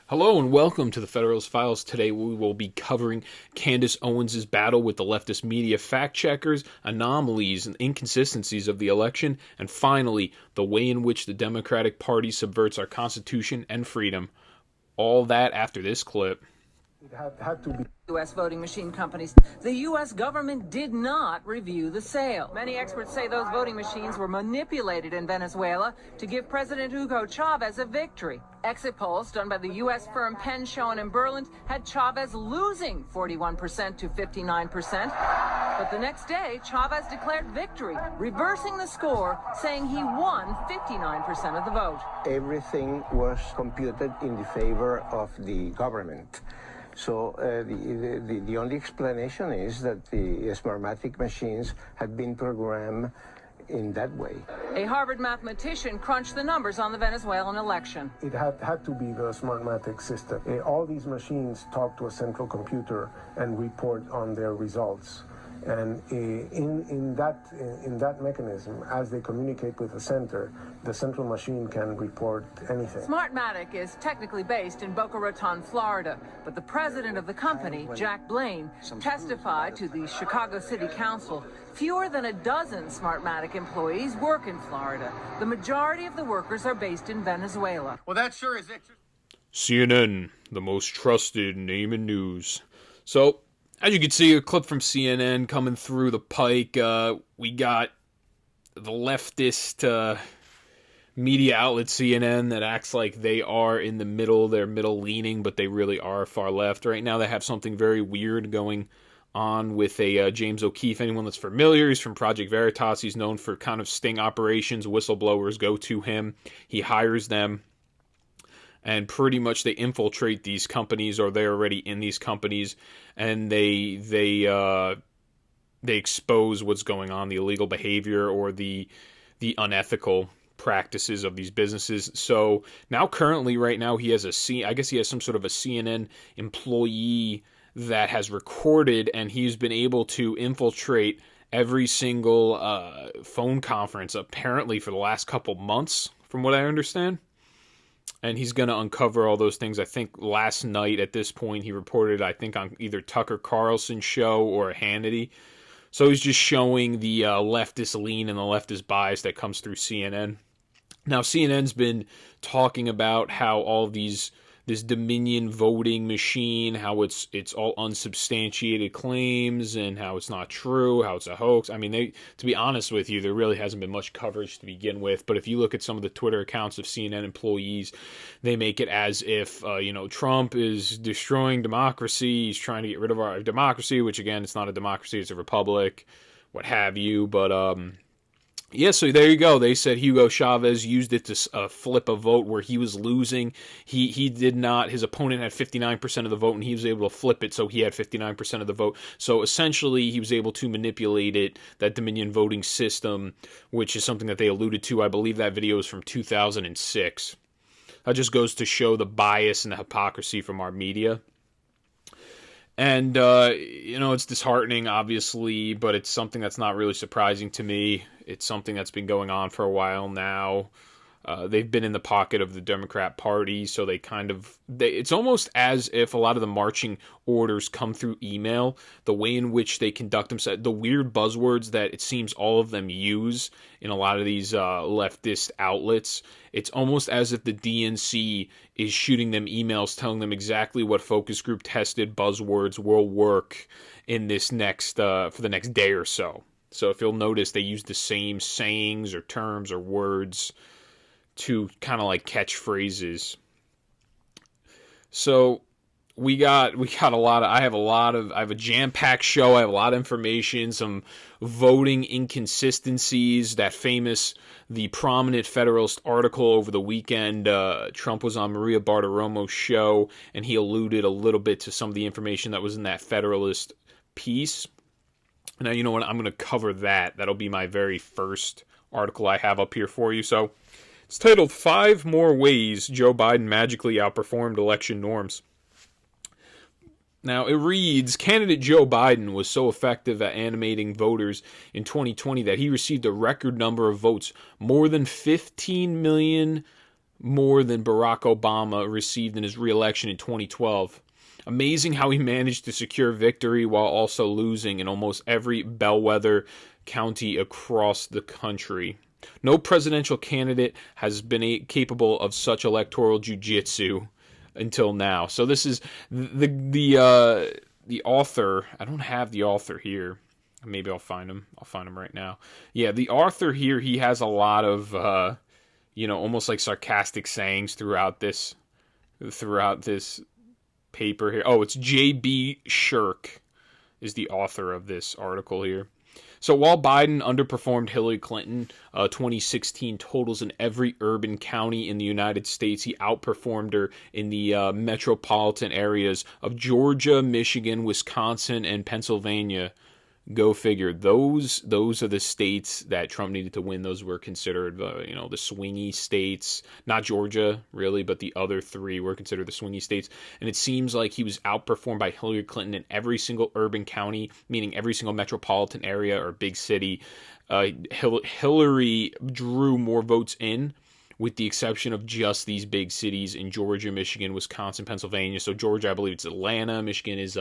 Hello and welcome to the Federalist Files. Today we will be covering Candace Owens' battle with the leftist media fact-checkers, anomalies and inconsistencies of the election, and finally, the way in which the Democratic Party subverts our Constitution and freedom. All that after this clip. It had to be. U.S. voting machine companies. The U.S. government did not review the sale. Many experts say those voting machines were manipulated in Venezuela to give President Hugo Chavez a victory. Exit polls done by the U.S. firm Penn, Schoen and Berland had Chavez losing 41% to 59%. But the next day, Chavez declared victory, reversing the score, saying he won 59% of the vote. Everything was computed in the favor of the government. So the only explanation is that the Smartmatic machines had been programmed in that way. A Harvard mathematician crunched the numbers on the Venezuelan election. It had to be the Smartmatic system. All these machines talk to a central computer and report on their results. And in that mechanism, as they communicate with the central machine can report anything. Smartmatic is technically based in Boca Raton, Florida, but the president of the company, Jack Blaine, testified to the Chicago City Council. Fewer than a dozen Smartmatic employees work in Florida. The majority of the workers are based in Venezuela. Well, that sure is it. CNN, the most trusted name in news. So, as you can see, a clip from CNN coming through the pike. We got the leftist media outlet CNN that acts like they are in the middle. They're middle-leaning, but they really are far left. Right now they have something very weird going on with a James O'Keefe. Anyone that's familiar, he's from Project Veritas. He's known for kind of sting operations. Whistleblowers go to him. He hires them. And pretty much they infiltrate these companies, or they're already in these companies, and they expose what's going on, the illegal behavior or the unethical practices of these businesses. So now, currently, right now, he has I guess he has some sort of a CNN employee that has recorded, and he's been able to infiltrate every single phone conference apparently for the last couple months, from what I understand. And he's going to uncover all those things. I think last night at this point he reported, I think, on either Tucker Carlson's show or Hannity. So he's just showing the leftist lean and the leftist bias that comes through CNN. Now, CNN's been talking about how all this Dominion voting machine, how it's all unsubstantiated claims and how it's not true, how it's a hoax. I mean, to be honest with you, there really hasn't been much coverage to begin with. But if you look at some of the Twitter accounts of CNN employees, they make it as if, Trump is destroying democracy. He's trying to get rid of our democracy, which, again, it's not a democracy. It's a republic, what have you. But, yeah, so there you go. They said Hugo Chavez used it to flip a vote where he was losing. He did not. His opponent had 59% of the vote, and he was able to flip it, so he had 59% of the vote. So essentially, he was able to manipulate it, that Dominion voting system, which is something that they alluded to. I believe that video is from 2006. That just goes to show the bias and the hypocrisy from our media. And, it's disheartening, obviously, but it's something that's not really surprising to me. It's something that's been going on for a while now. They've been in the pocket of the Democrat Party, so it's almost as if a lot of the marching orders come through email, the way in which they conduct themselves, the weird buzzwords that it seems all of them use in a lot of these leftist outlets. It's almost as if the DNC is shooting them emails telling them exactly what focus group tested buzzwords will work in this for the next day or so. So if you'll notice, they use the same sayings or terms or words to kind of like catchphrases. So we got a lot of, I have a jam-packed show. I have a lot of information, some voting inconsistencies, the prominent Federalist article over the weekend. Trump was on Maria Bartiromo's show, and he alluded a little bit to some of the information that was in that Federalist piece. Now, you know what? I'm going to cover that. That'll be my very first article I have up here for you. So it's titled 5 More Ways Joe Biden Magically Outperformed Election Norms. Now, it reads, candidate Joe Biden was so effective at animating voters in 2020 that he received a record number of votes, more than 15 million more than Barack Obama received in his re-election in 2012. Amazing how he managed to secure victory while also losing in almost every bellwether county across the country. No presidential candidate has been capable of such electoral jiu-jitsu until now. So this is the author. I don't have the author here. Maybe I'll find him. I'll find him right now. Yeah, the author here, he has a lot of almost like sarcastic sayings throughout this paper here. Oh, it's J.B. Shirk is the author of this article here. So while Biden underperformed Hillary Clinton 2016 totals in every urban county in the United States, he outperformed her in the metropolitan areas of Georgia, Michigan, Wisconsin, and Pennsylvania. Go figure. Those are the states that Trump needed to win. Those were considered, the swingy states. Not Georgia, really, but the other three were considered the swingy states. And it seems like he was outperformed by Hillary Clinton in every single urban county, meaning every single metropolitan area or big city. Hillary drew more votes in, with the exception of just these big cities in Georgia, Michigan, Wisconsin, Pennsylvania. So Georgia, I believe it's Atlanta. Michigan is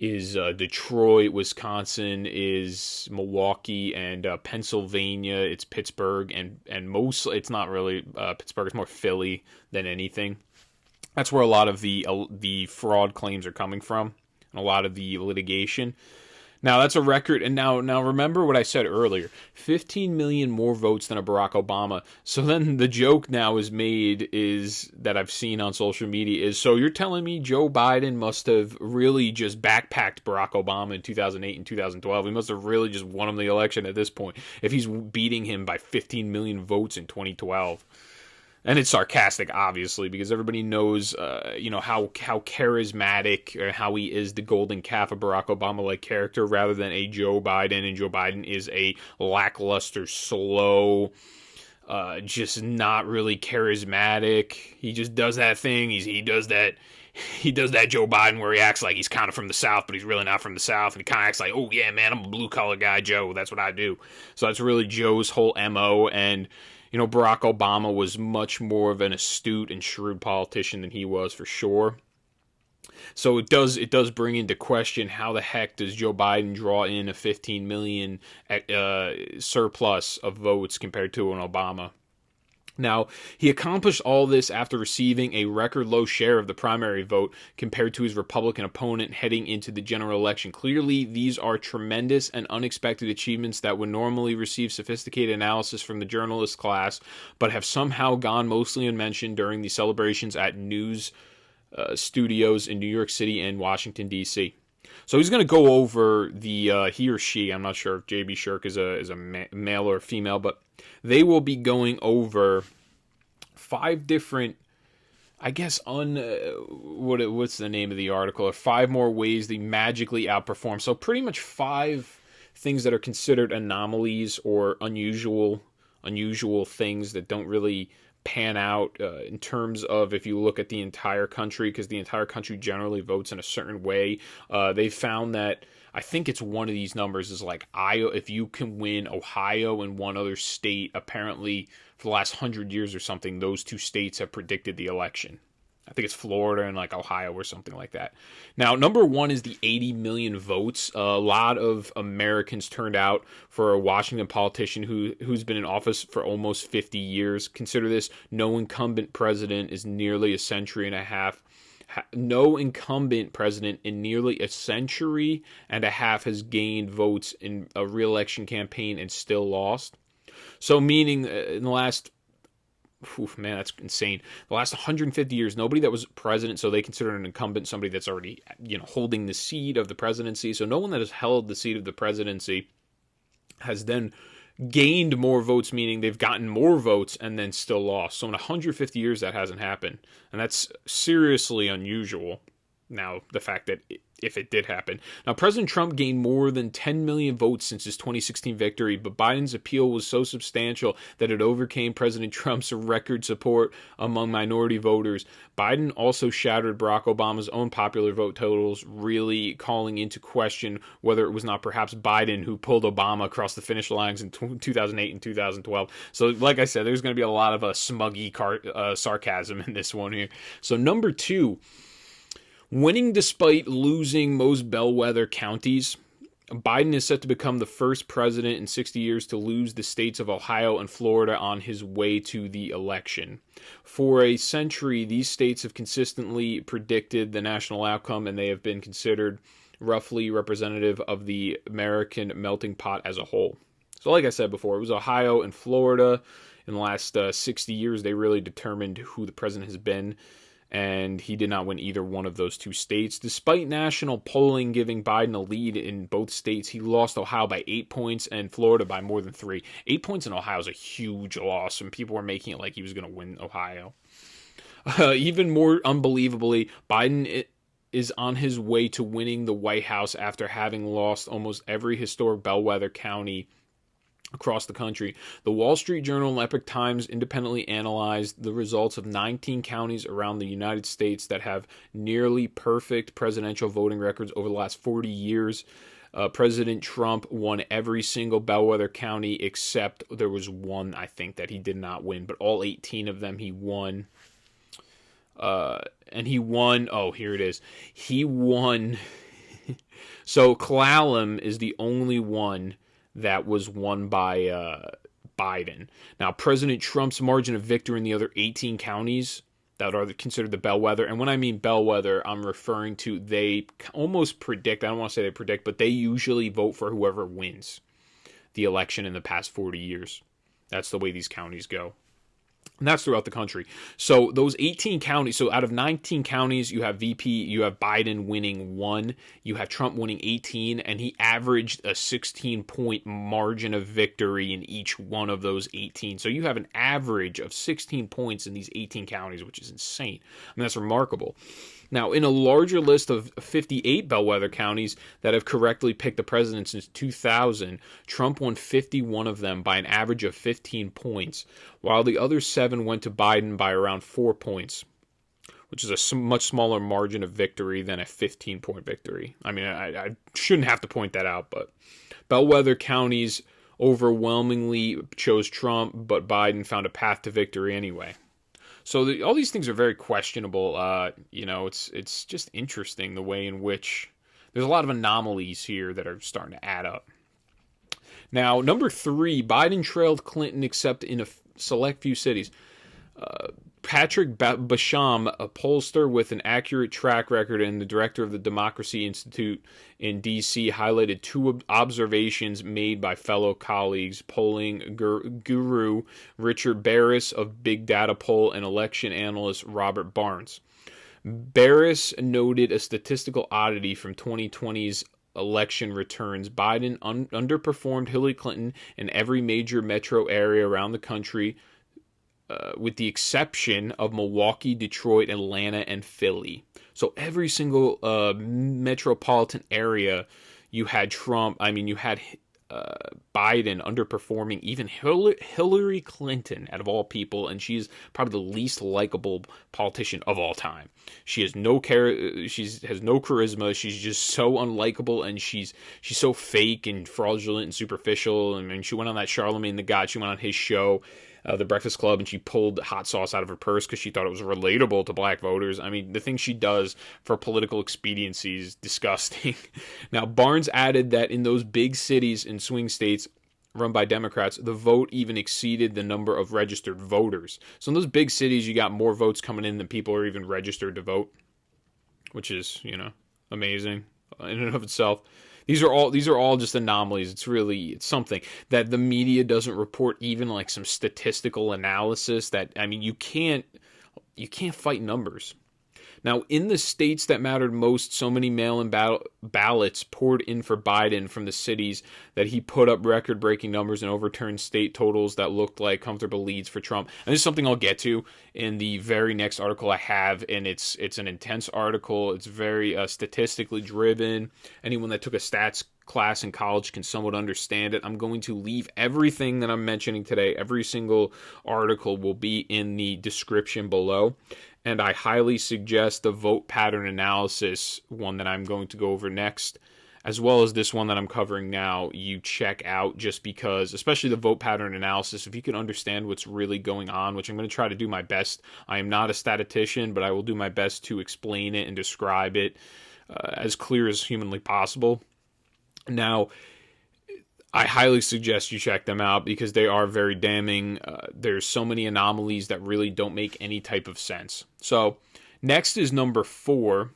Detroit, Wisconsin is Milwaukee, and Pennsylvania it's Pittsburgh, and mostly it's not really Pittsburgh, it's more Philly than anything. That's where a lot of the fraud claims are coming from, and a lot of the litigation. Now that's a record, and now remember what I said earlier: 15 million more votes than a Barack Obama. So then the joke now is made is that I've seen on social media is, so you're telling me Joe Biden must have really just backpacked Barack Obama in 2008 and 2012. He must have really just won him the election at this point if he's beating him by 15 million votes in 2012. And it's sarcastic, obviously, because everybody knows, how charismatic or how he is the golden calf of Barack Obama-like character rather than a Joe Biden. And Joe Biden is a lackluster, slow, just not really charismatic. He just does that thing. He does that Joe Biden where he acts like he's kind of from the South, but he's really not from the South. And he kind of acts like, oh, yeah, man, I'm a blue-collar guy, Joe. That's what I do. So that's really Joe's whole MO. And Barack Obama was much more of an astute and shrewd politician than he was, for sure. So it does bring into question, how the heck does Joe Biden draw in a 15 million surplus of votes compared to an Obama? Now, he accomplished all this after receiving a record low share of the primary vote compared to his Republican opponent heading into the general election. Clearly, these are tremendous and unexpected achievements that would normally receive sophisticated analysis from the journalist class, but have somehow gone mostly unmentioned during the celebrations at news studios in New York City and Washington, D.C. So he's going to go over he or she, I'm not sure if J.B. Shirk is a male or female, but they will be going over 5 different, I guess, what's the name of the article, or 5 more ways they magically outperform. So pretty much 5 things that are considered anomalies or unusual things that don't really pan out in terms of if you look at the entire country, because the entire country generally votes in a certain way. They found that, I think it's one of these numbers is like Iowa, if you can win Ohio and one other state, apparently for the last 100 years or something, those 2 states have predicted the election. I think it's Florida and like Ohio or something like that. Now, number 1 is the 80 million votes. A lot of Americans turned out for a Washington politician who's been in office for almost 50 years. Consider this: no incumbent president is nearly a century and a half. No incumbent president in nearly a century and a half has gained votes in a re-election campaign and still lost. So meaning in the last, man, that's insane. The last 150 years, nobody that was president, so they consider an incumbent somebody that's already, holding the seat of the presidency. So no one that has held the seat of the presidency has then gained more votes, meaning they've gotten more votes and then still lost. So in 150 years, that hasn't happened. And that's seriously unusual. now the fact that if it did happen. Now, President Trump gained more than 10 million votes since his 2016 victory, but Biden's appeal was so substantial that it overcame President Trump's record support among minority voters. Biden also shattered Barack Obama's own popular vote totals, really calling into question whether it was not perhaps Biden who pulled Obama across the finish lines in 2008 and 2012. So, like I said, there's going to be a lot of smuggy sarcasm in this one here. So, number 2, winning despite losing most bellwether counties. Biden is set to become the first president in 60 years to lose the states of Ohio and Florida on his way to the election. For a century, these states have consistently predicted the national outcome, and they have been considered roughly representative of the American melting pot as a whole. So like I said before, it was Ohio and Florida. In the last 60 years, they really determined who the president has been, and he did not win either one of those 2 states. Despite national polling giving Biden a lead in both states, he lost Ohio by 8 points and Florida by more than 3. 8 points in Ohio is a huge loss, and people were making it like he was going to win Ohio. Even more unbelievably, Biden is on his way to winning the White House after having lost almost every historic bellwether county across the country. The Wall Street Journal and Epoch Times independently analyzed the results of 19 counties around the United States that have nearly perfect presidential voting records over the last 40 years. President Trump won every single bellwether county except there was one, I think, that he did not win, but all 18 of them he won. And he won, here it is. He won. So Clallam is the only one that was won by Biden. Now, President Trump's margin of victory in the other 18 counties that are considered the bellwether, and when I mean bellwether, I'm referring to they almost predict, I don't want to say they predict, but they usually vote for whoever wins the election in the past 40 years. That's the way these counties go. And that's throughout the country. So those 18 counties, so out of 19 counties, you have you have Biden winning 1, you have Trump winning 18, and he averaged a 16-point margin of victory in each one of those 18. So you have an average of 16 points in these 18 counties, which is insane. I mean, that's remarkable. Now, in a larger list of 58 bellwether counties that have correctly picked the president since 2000, Trump won 51 of them by an average of 15 points, while the other 7 went to Biden by around 4 points, which is a much smaller margin of victory than a 15-point victory. I mean, I shouldn't have to point that out, but bellwether counties overwhelmingly chose Trump, but Biden found a path to victory anyway. So all these things are very questionable. It's just interesting the way in which there's a lot of anomalies here that are starting to add up. Now, number 3, Biden trailed Clinton except in a select few cities. Patrick Basham, a pollster with an accurate track record and the director of the Democracy Institute in D.C., highlighted 2 observations made by fellow colleagues, polling guru Richard Barris of Big Data Poll and election analyst Robert Barnes. Barris noted a statistical oddity from 2020's election returns. Biden underperformed Hillary Clinton in every major metro area around the country, with the exception of Milwaukee, Detroit, Atlanta, and Philly. So every single metropolitan area, you had Biden underperforming even Hillary Clinton, out of all people, and she's probably the least likable politician of all time. She has no has no charisma. She's just so unlikable, and she's so fake and fraudulent and superficial. I mean, she went on that Charlemagne the God. She went on his show, The Breakfast Club, and she pulled hot sauce out of her purse because she thought it was relatable to black voters. I mean, the things she does for political expediency is disgusting. Now, Barnes added that in those big cities and swing states run by Democrats, the vote even exceeded the number of registered voters. So in those big cities, you got more votes coming in than people are even registered to vote, which is, amazing in and of itself. These are all just anomalies. It's something that the media doesn't report, even like some statistical analysis that, I mean, you can't fight numbers. Now, in the states that mattered most, so many mail-in ballots poured in for Biden from the cities that he put up record-breaking numbers and overturned state totals that looked like comfortable leads for Trump. And this is something I'll get to in the very next article I have, and it's an intense article. It's very statistically driven. Anyone that took a stats class in college can somewhat understand it. I'm going to leave everything that I'm mentioning today, every single article will be in the description below. And I highly suggest the vote pattern analysis one that I'm going to go over next, as well as this one that I'm covering now, you check out, just because, especially the vote pattern analysis, if you can understand what's really going on, which I'm going to try to do my best. I am not a statistician, but I will do my best to explain it and describe it as clear as humanly possible. Now, I highly suggest you check them out because they are very damning. There's so many anomalies that really don't make any type of sense. So, next is number 4.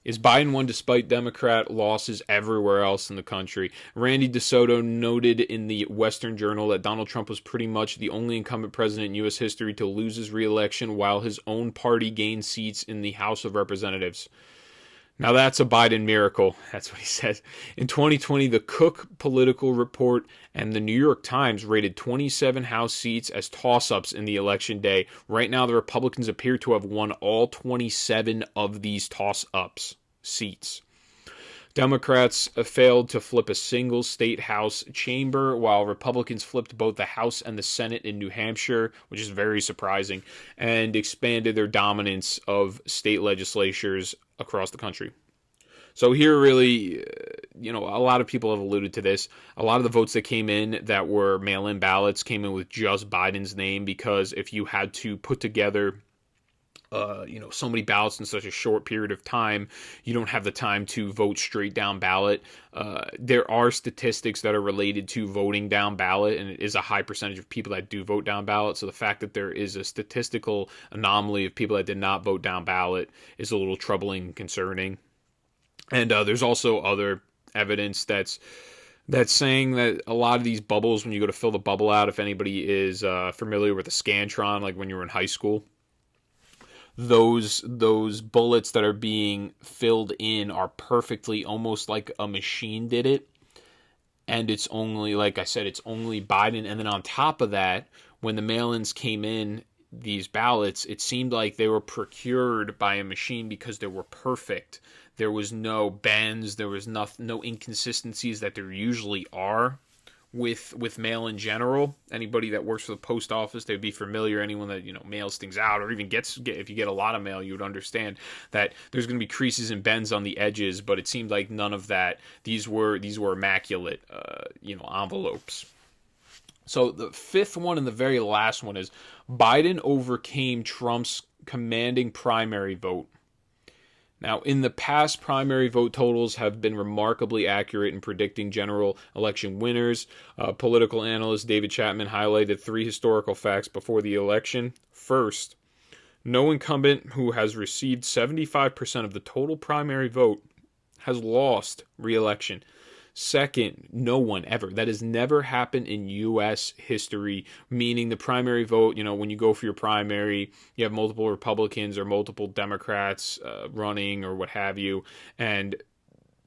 Is Biden won despite Democrat losses everywhere else in the country? Randy DeSoto noted in the Western Journal that Donald Trump was pretty much the only incumbent president in U.S. history to lose his re-election while his own party gained seats in the House of Representatives. Now that's a Biden miracle. That's what he says. In 2020, the Cook Political Report and the New York Times rated 27 House seats as toss-ups in the election day. Right now, the Republicans appear to have won all 27 of these toss-ups seats. Democrats failed to flip a single state House chamber, while Republicans flipped both the House and the Senate in New Hampshire, which is very surprising, and expanded their dominance of state legislatures across the country. So here really, a lot of people have alluded to this. A lot of the votes that came in that were mail-in ballots came in with just Biden's name, because if you had to put together so many ballots in such a short period of time, you don't have the time to vote straight down ballot. There are statistics that are related to voting down ballot, and it is a high percentage of people that do vote down ballot. So the fact that there is a statistical anomaly of people that did not vote down ballot is a little troubling and concerning. And there's also other evidence that's saying that a lot of these bubbles, when you go to fill the bubble out, if anybody is familiar with a Scantron, like when you were in high school, those bullets that are being filled in are perfectly, almost like a machine did it. And it's only, like I said, it's only Biden. And then on top of that, when the mail-ins came in, these ballots, it seemed like they were procured by a machine because they were perfect. There was no bends, there was no inconsistencies that there usually are with mail in general. Anybody that works for the post office, they'd be familiar. Anyone that mails things out, or even if you get a lot of mail, you would understand that there's going to be creases and bends on the edges. But it seemed like none of that. These were immaculate, envelopes. So the fifth one and the very last one is Biden overcame Trump's commanding primary vote. Now, in the past, primary vote totals have been remarkably accurate in predicting general election winners. Political analyst David Chapman highlighted 3 historical facts before the election. First, no incumbent who has received 75% of the total primary vote has lost re-election. Second, no one ever. That has never happened in U.S. history, meaning the primary vote, when you go for your primary, you have multiple Republicans or multiple Democrats running or what have you. And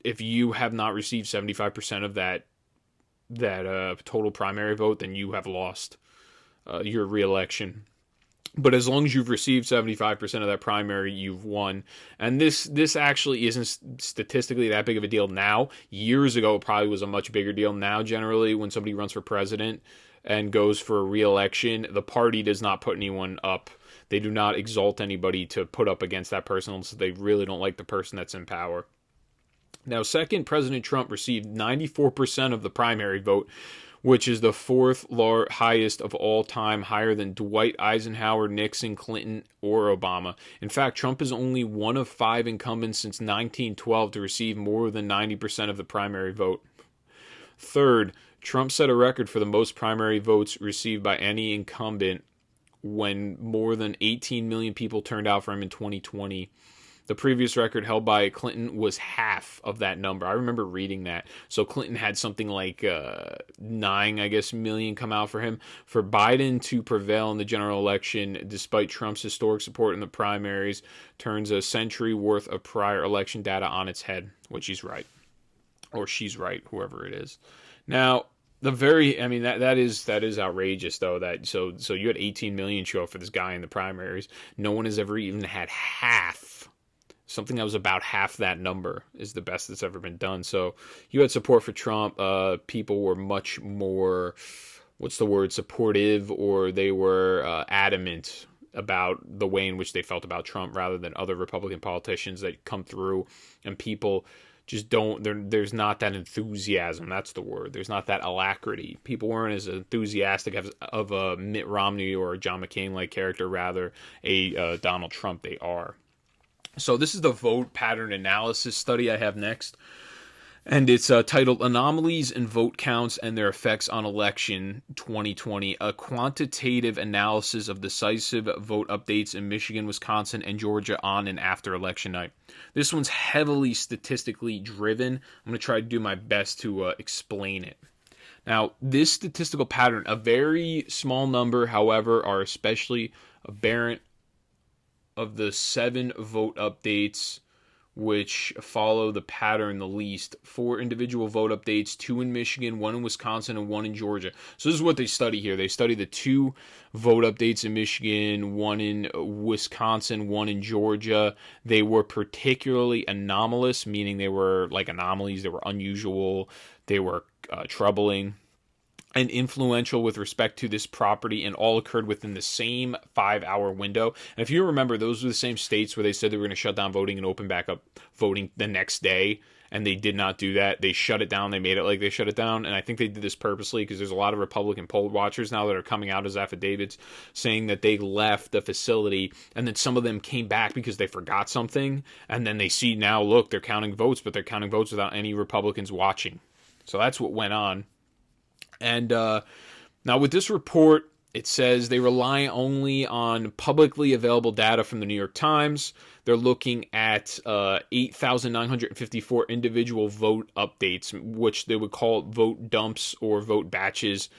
if you have not received 75% of that total primary vote, then you have lost your re-election. But as long as you've received 75% of that primary, you've won. And this actually isn't statistically that big of a deal now. Years ago, it probably was a much bigger deal. Now, generally, when somebody runs for president and goes for a re-election, the party does not put anyone up. They do not exalt anybody to put up against that person unless they really don't like the person that's in power. Now, second, President Trump received 94% of the primary vote, which is the 4th highest of all time, higher than Dwight Eisenhower, Nixon, Clinton, or Obama. In fact, Trump is only one of 5 incumbents since 1912 to receive more than 90% of the primary vote. Third, Trump set a record for the most primary votes received by any incumbent when more than 18 million people turned out for him in 2020. The previous record held by Clinton was half of that number. I remember reading that. So Clinton had something like 9, I guess, million come out for him. For Biden to prevail in the general election, despite Trump's historic support in the primaries, turns a century worth of prior election data on its head, which he's right. Or she's right, whoever it is. Now, that is outrageous though. So you had 18 million show up for this guy in the primaries. No one has ever even had half. Something that was about half that number is the best that's ever been done. So you had support for Trump. People were much more, supportive, or they were adamant about the way in which they felt about Trump rather than other Republican politicians that come through, and people just there's not that enthusiasm. That's the word. There's not that alacrity. People weren't as enthusiastic of a Mitt Romney or a John McCain-like character, rather a Donald Trump. They are. So this is the vote pattern analysis study I have next. And it's titled Anomalies in Vote Counts and Their Effects on Election 2020, a quantitative analysis of decisive vote updates in Michigan, Wisconsin, and Georgia on and after election night. This one's heavily statistically driven. I'm going to try to do my best to explain it. Now, this statistical pattern, a very small number, however, are especially aberrant of the 7 vote updates which follow the pattern the least. 4 individual vote updates, 2 in Michigan, 1 in Wisconsin, and 1 in Georgia. So this is what they study here. They study the 2 vote updates in Michigan, 1 in Wisconsin, 1 in Georgia. They were particularly anomalous, meaning they were like anomalies. They were unusual. They were troubling and influential with respect to this property, and all occurred within the same 5-hour window. And if you remember, those were the same states where they said they were going to shut down voting and open back up voting the next day, and they did not do that. They shut it down. They made it like they shut it down, and I think they did this purposely because there's a lot of Republican poll watchers now that are coming out as affidavits saying that they left the facility, and then some of them came back because they forgot something, and then they see now, look, they're counting votes, but they're counting votes without any Republicans watching. So that's what went on. And now with this report, it says they rely only on publicly available data from the New York Times. They're looking at 8,954 individual vote updates, which they would call vote dumps or vote batches.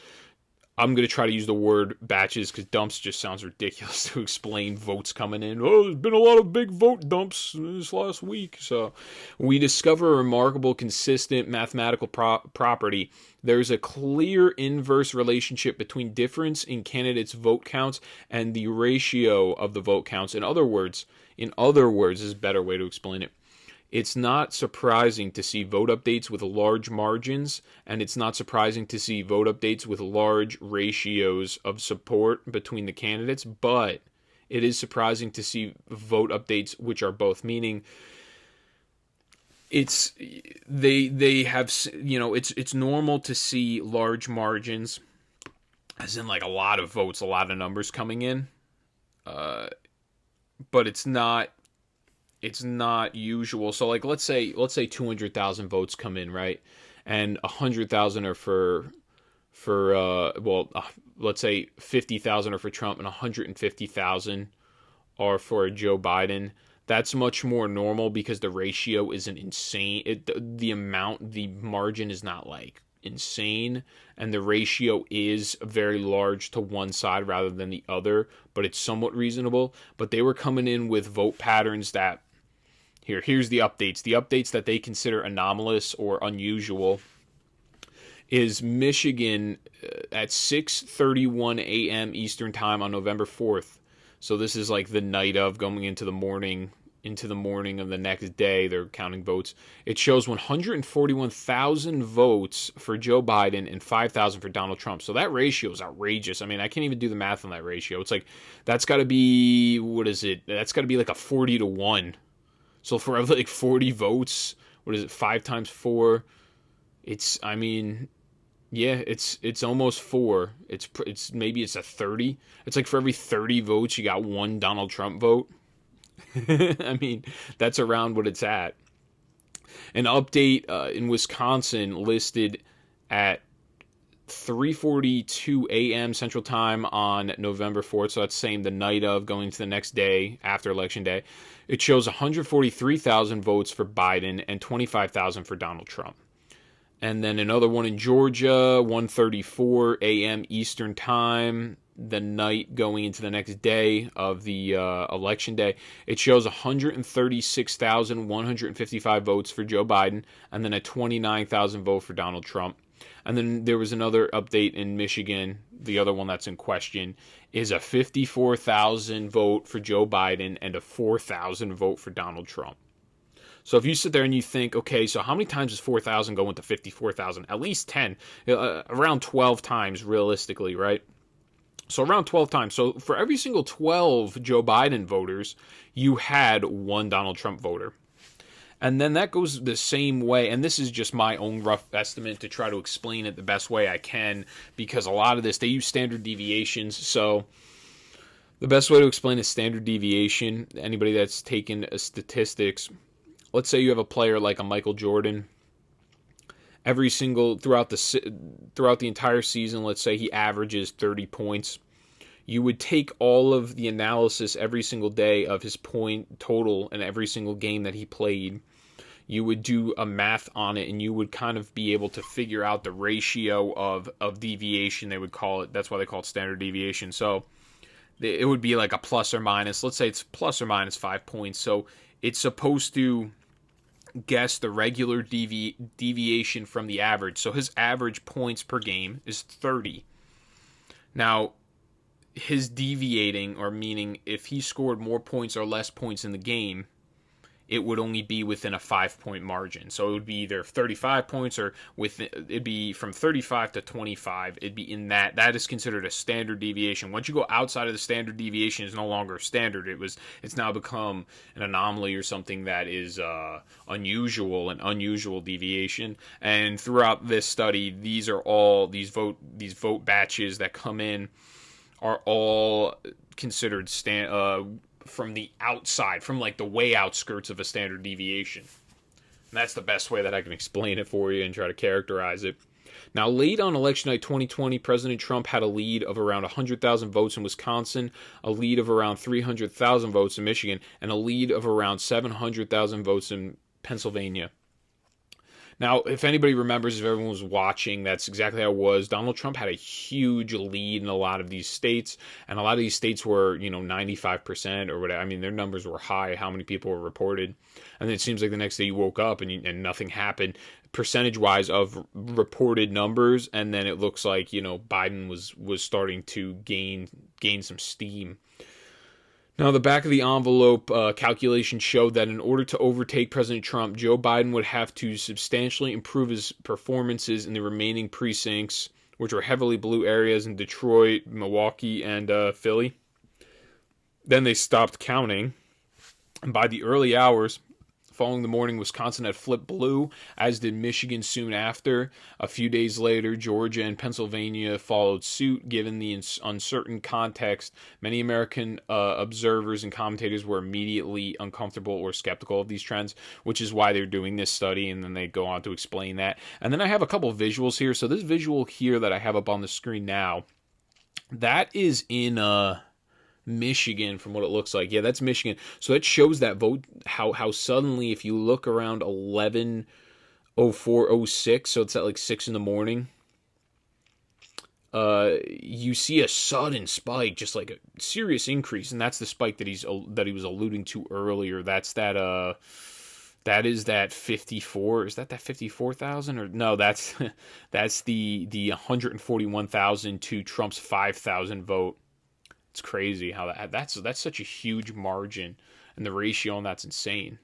I'm going to try to use the word batches because dumps just sounds ridiculous to explain votes coming in. Oh, there's been a lot of big vote dumps this last week. So we discover a remarkable, consistent mathematical property. There's a clear inverse relationship between difference in candidates' vote counts and the ratio of the vote counts. In other words, this is a better way to explain it. It's not surprising to see vote updates with large margins, and it's not surprising to see vote updates with large ratios of support between the candidates, but it is surprising to see vote updates which are both, meaning it's normal to see large margins, as in like a lot of votes, a lot of numbers coming in, but it's not usual. So like let's say 200,000 votes come in, right? And 100,000 are let's say 50,000 are for Trump and 150,000 are for Joe Biden. That's much more normal because the ratio isn't insane. The margin is not like insane, and the ratio is very large to one side rather than the other, but it's somewhat reasonable. But they were coming in with vote patterns that Here's the updates. The updates that they consider anomalous or unusual is Michigan at 6:31 a.m. Eastern Time on November 4th. So this is like the night of, going into the morning of the next day. They're counting votes. It shows 141,000 votes for Joe Biden and 5,000 for Donald Trump. So that ratio is outrageous. I mean, I can't even do the math on that ratio. It's like, that's got to be, that's got to be like a 40-1. So for like 40 votes, 5 times 4? It's almost 4. It's a 30. It's like for every 30 votes, you got 1 Donald Trump vote. I mean, that's around what it's at. An update in Wisconsin listed at 3:42 a.m. Central Time on November 4th, so that's saying the night of, going to the next day after Election Day, it shows 143,000 votes for Biden and 25,000 for Donald Trump. And then another one in Georgia, 1:34 a.m. Eastern Time, the night going into the next day of the Election Day, it shows 136,155 votes for Joe Biden and then a 29,000 vote for Donald Trump. And then there was another update in Michigan, the other one that's in question, is a 54,000 vote for Joe Biden and a 4,000 vote for Donald Trump. So if you sit there and you think, okay, so how many times does 4,000 go into 54,000? At least 10, around 12 times realistically, right? So around 12 times. So for every single 12 Joe Biden voters, you had one Donald Trump voter. And then that goes the same way, and this is just my own rough estimate to try to explain it the best way I can, because a lot of this, they use standard deviations. So the best way to explain a standard deviation, anybody that's taken statistics, let's say you have a player like a Michael Jordan. Throughout the entire season, let's say he averages 30 points. You would take all of the analysis every single day of his point total in every single game that he played. You would do a math on it, and you would kind of be able to figure out the ratio of deviation, they would call it. That's why they call it standard deviation. So it would be like a plus or minus. Let's say it's plus or minus 5 points. So it's supposed to guess the regular deviation from the average. So his average points per game is 30. Now, his deviating, or meaning if he scored more points or less points in the game, it would only be within a 5-point margin. So it would be either 35 points or it'd be from 35 to 25. It'd be in that. That is considered a standard deviation. Once you go outside of the standard deviation, it's no longer standard. It's now become an anomaly or something that is unusual, an unusual deviation. And throughout this study, these vote batches that come in are all considered from the outside, from like the way outskirts of a standard deviation. And that's the best way that I can explain it for you and try to characterize it. Now, late on election night 2020, President Trump had a lead of around 100,000 votes in Wisconsin, a lead of around 300,000 votes in Michigan, and a lead of around 700,000 votes in Pennsylvania. Now, if anybody remembers, if everyone was watching, that's exactly how it was. Donald Trump had a huge lead in a lot of these states, and a lot of these states were, 95% or whatever. I mean, their numbers were high, how many people were reported. And then it seems like the next day you woke up and nothing happened percentage-wise of reported numbers, and then it looks like, Biden was starting to gain some steam. Now, the back of the envelope calculation showed that in order to overtake President Trump, Joe Biden would have to substantially improve his performances in the remaining precincts, which were heavily blue areas in Detroit, Milwaukee, and Philly. Then they stopped counting, and by the early hours following the morning, Wisconsin had flipped blue, as did Michigan soon after. A few days later, Georgia and Pennsylvania followed suit. Given the uncertain context, many American observers and commentators were immediately uncomfortable or skeptical of these trends, which is why they're doing this study, and then they go on to explain that. And then I have a couple of visuals here. So this visual here that I have up on the screen now, that is in Michigan, from what it looks like. Yeah, that's Michigan. So that shows that vote, how suddenly, if you look around 11:04:06, so it's at like 6 in the morning, you see a sudden spike, just like a serious increase, and that's the spike that he was alluding to earlier. That is that 54. Is that 54,000 or no? That's the 141,000 to Trump's 5,000 vote. It's crazy how that's such a huge margin, and the ratio on that's insane.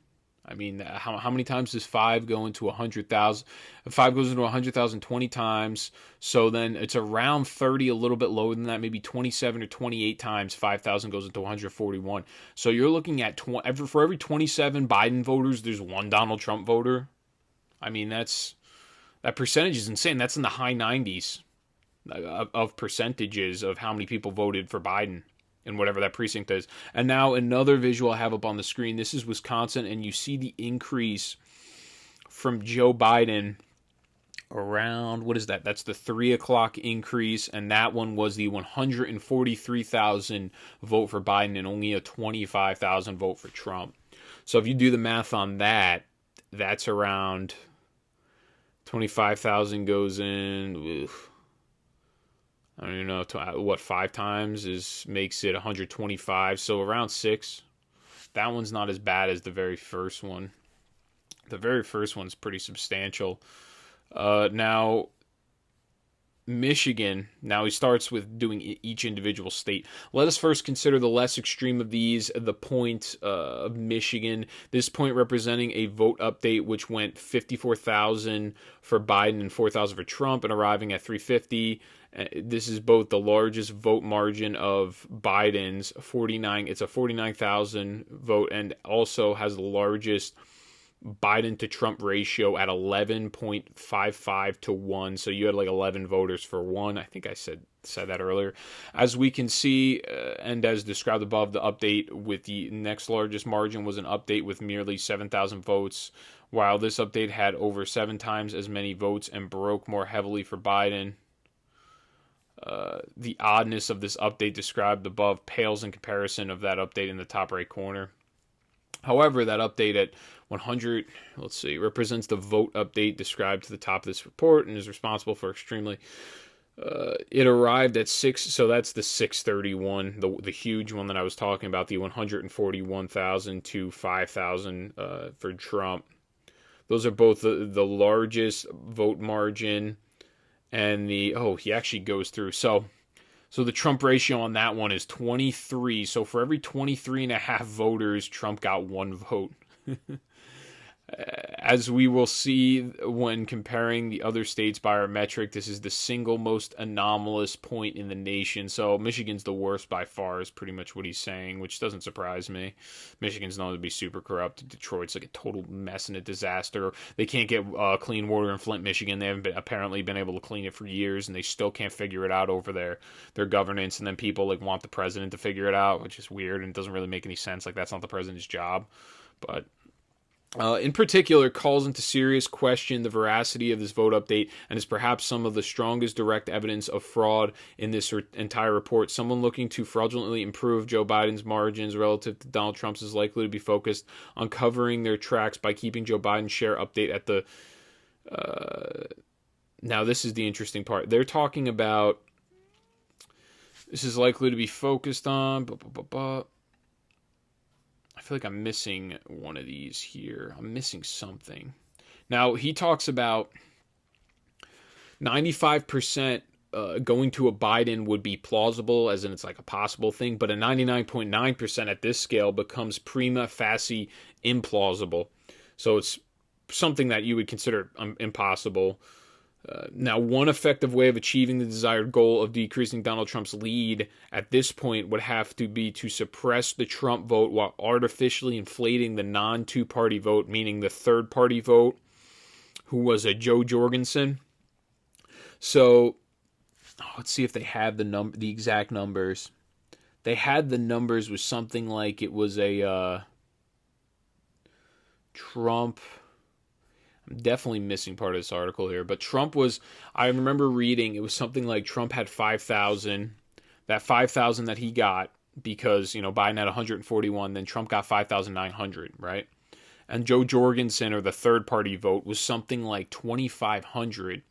I mean, how many times does 5 go into 100,000? 5 goes into 100,000 20 times, so then it's around 30, a little bit lower than that, maybe 27 or 28 times 5,000 goes into 141. So you're looking at for every 27 Biden voters, there's one Donald Trump voter. I mean, that percentage is insane. That's in the high 90s. Of percentages of how many people voted for Biden in whatever that precinct is. And now another visual I have up on the screen. This is Wisconsin, and you see the increase from Joe Biden around, what is that? That's the 3 o'clock increase, and that one was the 143,000 vote for Biden and only a 25,000 vote for Trump. So if you do the math on that, that's around 25,000 goes in. Oof, I don't even know what 5 times makes it 125. So around 6. That one's not as bad as the very first one. The very first one's pretty substantial. Now, Michigan, now he starts with doing each individual state. Let us first consider the less extreme of these, the point of Michigan. This point representing a vote update which went 54,000 for Biden and 4,000 for Trump and arriving at 350. This is both the largest vote margin of Biden's, 49. It's a 49,000 vote, and also has the largest Biden to Trump ratio at 11.55 to 1. So you had like 11 voters for 1. I think I said that earlier. As we can see, and as described above, the update with the next largest margin was an update with merely 7,000 votes, while this update had over 7 times as many votes and broke more heavily for Biden. The oddness of this update described above pales in comparison of that update in the top right corner. However, that update at 100, represents the vote update described to the top of this report and is responsible for extremely. It arrived at 6, so that's the 631, the huge one that I was talking about, the 141,000 to 5,000 for Trump. Those are both the largest vote margin, and he actually goes through. So the Trump ratio on that one is 23. So for every 23.5 voters, Trump got 1 vote. As we will see when comparing the other states by our metric, this is the single most anomalous point in the nation. So Michigan's the worst by far is pretty much what he's saying, which doesn't surprise me. Michigan's known to be super corrupt. Detroit's like a total mess and a disaster. They can't get clean water in Flint, Michigan. They haven't apparently been able to clean it for years, and they still can't figure it out over their governance. And then people like want the president to figure it out, which is weird and doesn't really make any sense. Like, that's not the president's job. But in particular, calls into serious question the veracity of this vote update and is perhaps some of the strongest direct evidence of fraud in this entire report. Someone looking to fraudulently improve Joe Biden's margins relative to Donald Trump's is likely to be focused on covering their tracks by keeping Joe Biden's share update at the... Now, this is the interesting part. They're talking about... This is likely to be focused on... I feel like I'm missing one of these here. I'm missing something. Now, he talks about 95% going to a Biden would be plausible, as in it's like a possible thing, but a 99.9% at this scale becomes prima facie implausible. So it's something that you would consider impossible. Now, one effective way of achieving the desired goal of decreasing Donald Trump's lead at this point would have to be to suppress the Trump vote while artificially inflating the non-two-party vote, meaning the third-party vote, who was a Joe Jorgensen. So, let's see if they have the exact numbers. They had the numbers with something like it was a Trump... I'm definitely missing part of this article here, but Trump was, I remember reading, it was something like Trump had 5,000, that 5,000 that he got, because, Biden had 141, then Trump got 5,900, right? And Joe Jorgensen, or the third party vote, was something like 2,500.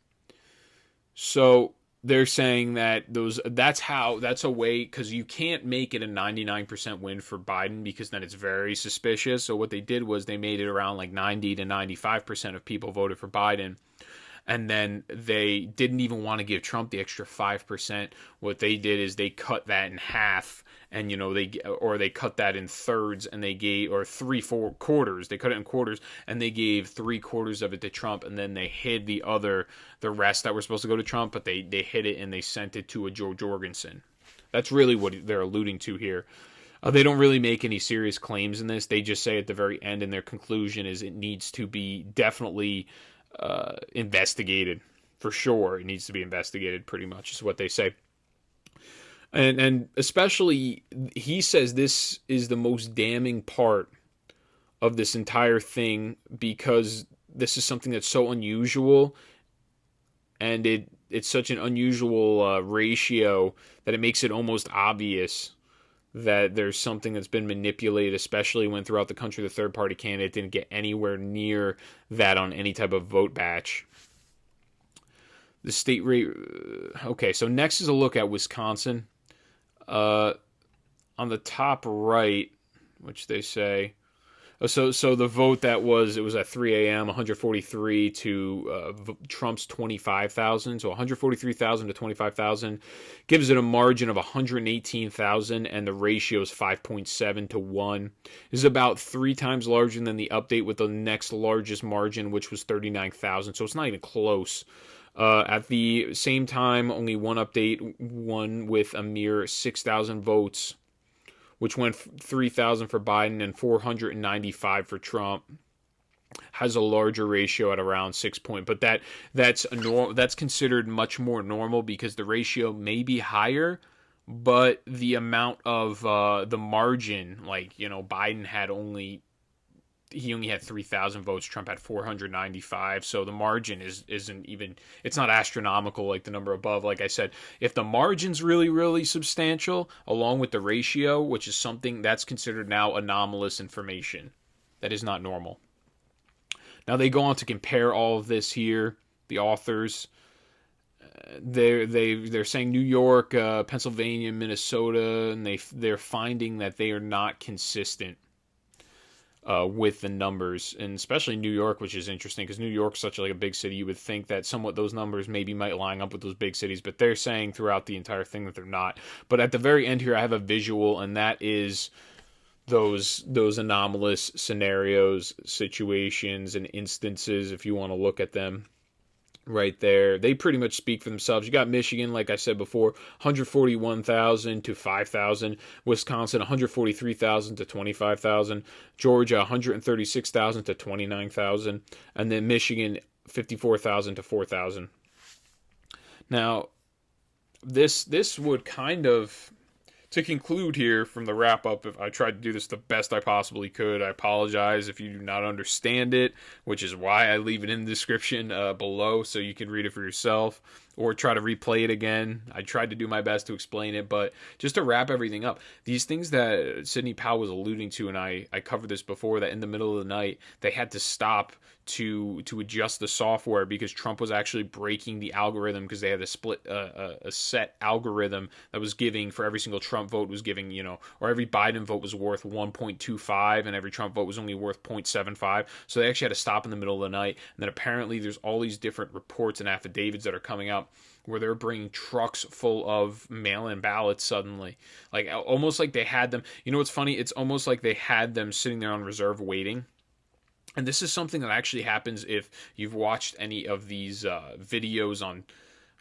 So they're saying that that's a way, because you can't make it a 99% win for Biden, because then it's very suspicious. So what they did was they made it around like 90 to 95% of people voted for Biden. And then they didn't even want to give Trump the extra 5%. What they did is they cut that in half, and they cut that in thirds, and they gave, or 3/4 quarters. They cut it in quarters, and they gave 3/4 of it to Trump, and then they hid the rest that were supposed to go to Trump, but they hid it and they sent it to a Joe Jorgensen. That's really what they're alluding to here. They don't really make any serious claims in this. They just say at the very end, and their conclusion is it needs to be definitely investigated. For sure, it needs to be investigated, pretty much is what they say. And especially, he says this is the most damning part of this entire thing, because this is something that's so unusual and it's such an unusual ratio that it makes it almost obvious that there's something that's been manipulated, especially when throughout the country the third-party candidate didn't get anywhere near that on any type of vote batch. The state rate... Okay, so next is a look at Wisconsin. On the top right, which they say... So the vote that it was at 3 a.m., 143 to Trump's 25,000. So 143,000 to 25,000 gives it a margin of 118,000, and the ratio is 5.7 to 1. This is about 3 times larger than the update with the next largest margin, which was 39,000. So it's not even close. At the same time, only one update won with a mere 6,000 votes, which went 3,000 for Biden and 495 for Trump, has a larger ratio at around 6 point. But that's considered much more normal because the ratio may be higher, but the amount of the margin, Biden had only 3,000 votes. Trump had 495. So the margin isn't even, it's not astronomical like the number above. Like I said, if the margin's really, really substantial, along with the ratio, which is something that's considered now anomalous information, that is not normal. Now they go on to compare all of this here, the authors. They're saying New York, Pennsylvania, Minnesota, and they're finding that they are not consistent with the numbers, and especially New York, which is interesting because New York's such a big city. You would think that somewhat those numbers maybe might line up with those big cities, but they're saying throughout the entire thing that they're not. But at the very end here, I have a visual, and that is those anomalous scenarios, situations, and instances, if you want to look at them. Right there, they pretty much speak for themselves. You got Michigan, like I said before, 141,000 to 5,000. Wisconsin, 143,000 to 25,000. Georgia, 136,000 to 29,000. And then Michigan, 54,000 to 4,000. Now, this would kind of... To conclude here from the wrap-up, if I tried to do this the best I possibly could, I apologize if you do not understand it, which is why I leave it in the description below so you can read it for yourself or try to replay it again. I tried to do my best to explain it, but just to wrap everything up, these things that Sidney Powell was alluding to, and I covered this before, that in the middle of the night, they had to stop to adjust the software because Trump was actually breaking the algorithm because they had a set algorithm that was giving for every single Trump vote was giving, or every Biden vote was worth 1.25 and every Trump vote was only worth 0.75. So they actually had to stop in the middle of the night. And then apparently there's all these different reports and affidavits that are coming out where they're bringing trucks full of mail-in ballots suddenly. Like almost like they had them. You know what's funny? It's almost like they had them sitting there on reserve waiting. And this is something that actually happens if you've watched any of these videos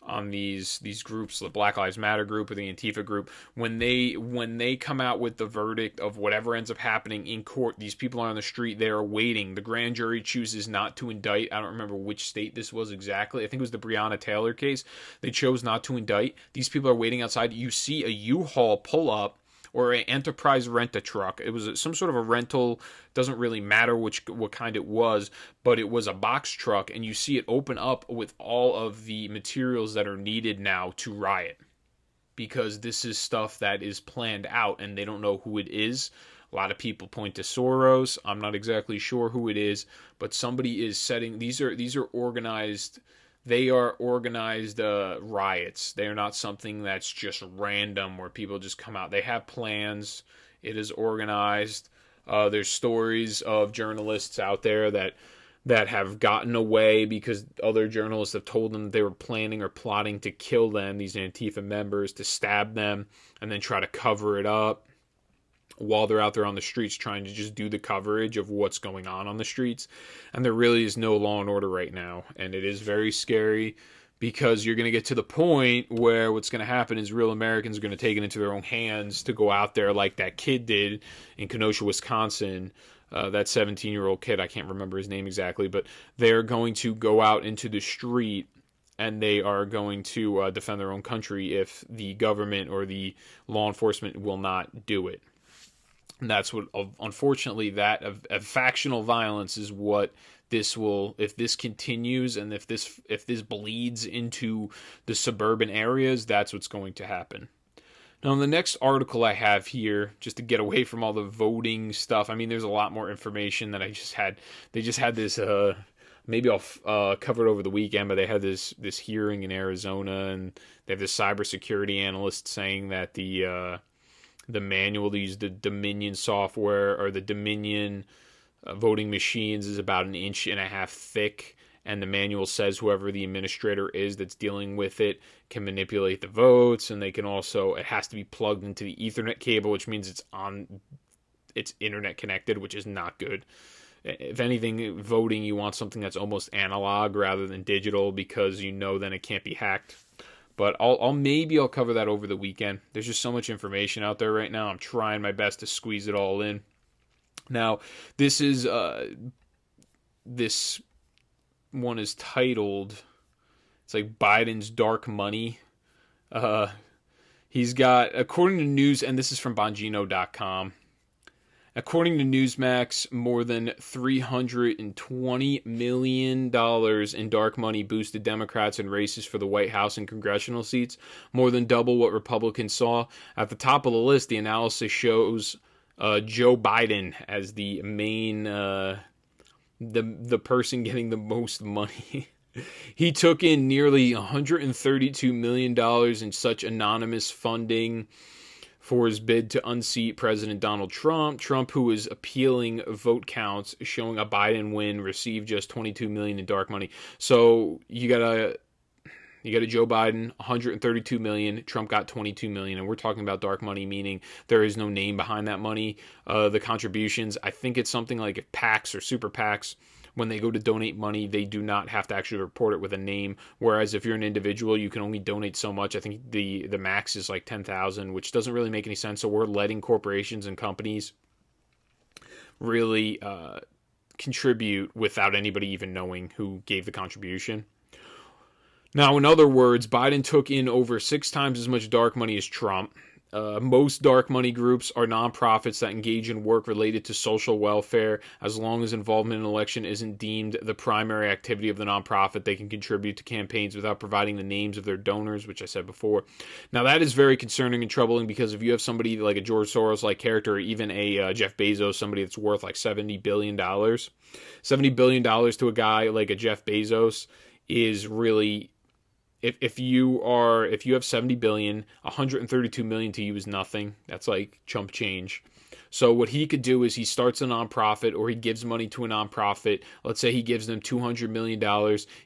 on these groups, the Black Lives Matter group or the Antifa group, when they come out with the verdict of whatever ends up happening in court, these people are on the street, they are waiting. The grand jury chooses not to indict. I don't remember which state this was exactly. I think it was the Breonna Taylor case. They chose not to indict. These people are waiting outside. You see a U-Haul pull up, or an Enterprise rent-a-truck. It was some sort of a rental. Doesn't really matter what kind it was, but it was a box truck, and you see it open up with all of the materials that are needed now to riot. Because this is stuff that is planned out, and they don't know who it is. A lot of people point to Soros. I'm not exactly sure who it is, but somebody is setting... These are organized... They are organized riots. They are not something that's just random where people just come out. They have plans. It is organized. There's stories of journalists out there that have gotten away because other journalists have told them they were planning or plotting to kill them, these Antifa members, to stab them and then try to cover it up while they're out there on the streets trying to just do the coverage of what's going on the streets. And there really is no law and order right now. And it is very scary because you're going to get to the point where what's going to happen is real Americans are going to take it into their own hands to go out there like that kid did in Kenosha, Wisconsin. That 17-year-old kid, I can't remember his name exactly, but they're going to go out into the street and they are going to defend their own country if the government or the law enforcement will not do it. And that's what, unfortunately, that of factional violence is what this will, if this continues and if this bleeds into the suburban areas, that's what's going to happen. Now, in the next article I have here, just to get away from all the voting stuff, I mean, there's a lot more information that I just had. They just had this, maybe I'll cover it over the weekend, but they had this hearing in Arizona, and they have this cybersecurity analyst saying that the manual to use the Dominion software or the Dominion voting machines is about 1.5 inches thick, and the manual says whoever the administrator is that's dealing with it can manipulate the votes, and they can also, it has to be plugged into the Ethernet cable, which means it's internet connected, which is not good. If anything, voting, you want something that's almost analog rather than digital, because then it can't be hacked. But I'll cover that over the weekend. There's just so much information out there right now. I'm trying my best to squeeze it all in. Now, this one is titled, it's like Biden's Dark Money. He's got, according to news, and this is from Bongino.com, according to Newsmax, more than $320 million in dark money boosted Democrats in races for the White House and congressional seats, more than double what Republicans saw. At the top of the list, the analysis shows Joe Biden as the main, the person getting the most money. He took in nearly $132 million in such anonymous funding for his bid to unseat President Donald Trump. Trump, who is appealing vote counts showing a Biden win, received just $22 million in dark money. So you got a Joe Biden, $132 million. Trump got $22 million, and we're talking about dark money, meaning there is no name behind that money. The contributions, I think it's something like if PACs or super PACs, when they go to donate money, they do not have to actually report it with a name. Whereas if you're an individual, you can only donate so much. I think the max is like $10,000, which doesn't really make any sense. So we're letting corporations and companies really contribute without anybody even knowing who gave the contribution. Now, in other words, Biden took in over 6 times as much dark money as Trump. Most dark money groups are nonprofits that engage in work related to social welfare. As long as involvement in an election isn't deemed the primary activity of the nonprofit, they can contribute to campaigns without providing the names of their donors, which I said before. Now, that is very concerning and troubling, because if you have somebody like a George Soros-like character, or even a Jeff Bezos, somebody that's worth like $70 billion, $70 billion to a guy like a Jeff Bezos is really... If you have 70 billion, 132 million to you is nothing. That's like chump change. So what he could do is he starts a nonprofit, or he gives money to a nonprofit. Let's say he gives them $200 million.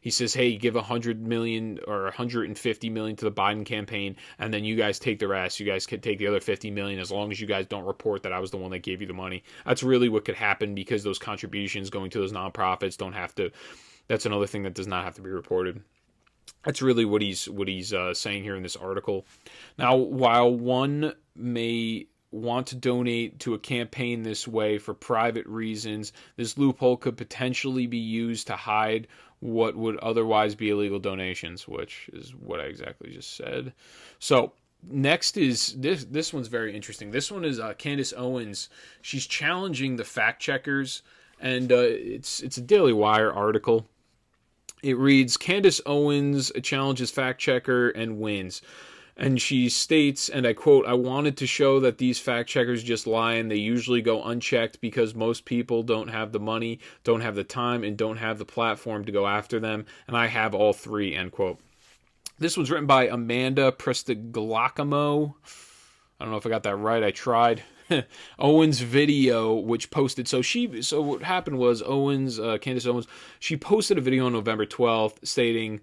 He says, hey, give 100 million or 150 million to the Biden campaign, and then you guys take the rest. You guys could take the other 50 million as long as you guys don't report that I was the one that gave you the money. That's really what could happen, because those contributions going to those nonprofits don't have to. That's another thing that does not have to be reported. That's really what he's saying here in this article. Now, while one may want to donate to a campaign this way for private reasons, this loophole could potentially be used to hide what would otherwise be illegal donations, which is what I exactly just said. So next is this one's very interesting. This one is Candace Owens. She's challenging the fact checkers, and it's a Daily Wire article. It reads, Candace Owens challenges fact checker and wins. And she states, and I quote, I wanted to show that these fact checkers just lie, and they usually go unchecked because most people don't have the money, don't have the time, and don't have the platform to go after them. And I have all three, end quote. This was written by Amanda Prestiglacamo. I don't know if I got that right. I tried. Owens video, which posted, so what happened was Candace Owens, she posted a video on November 12th stating,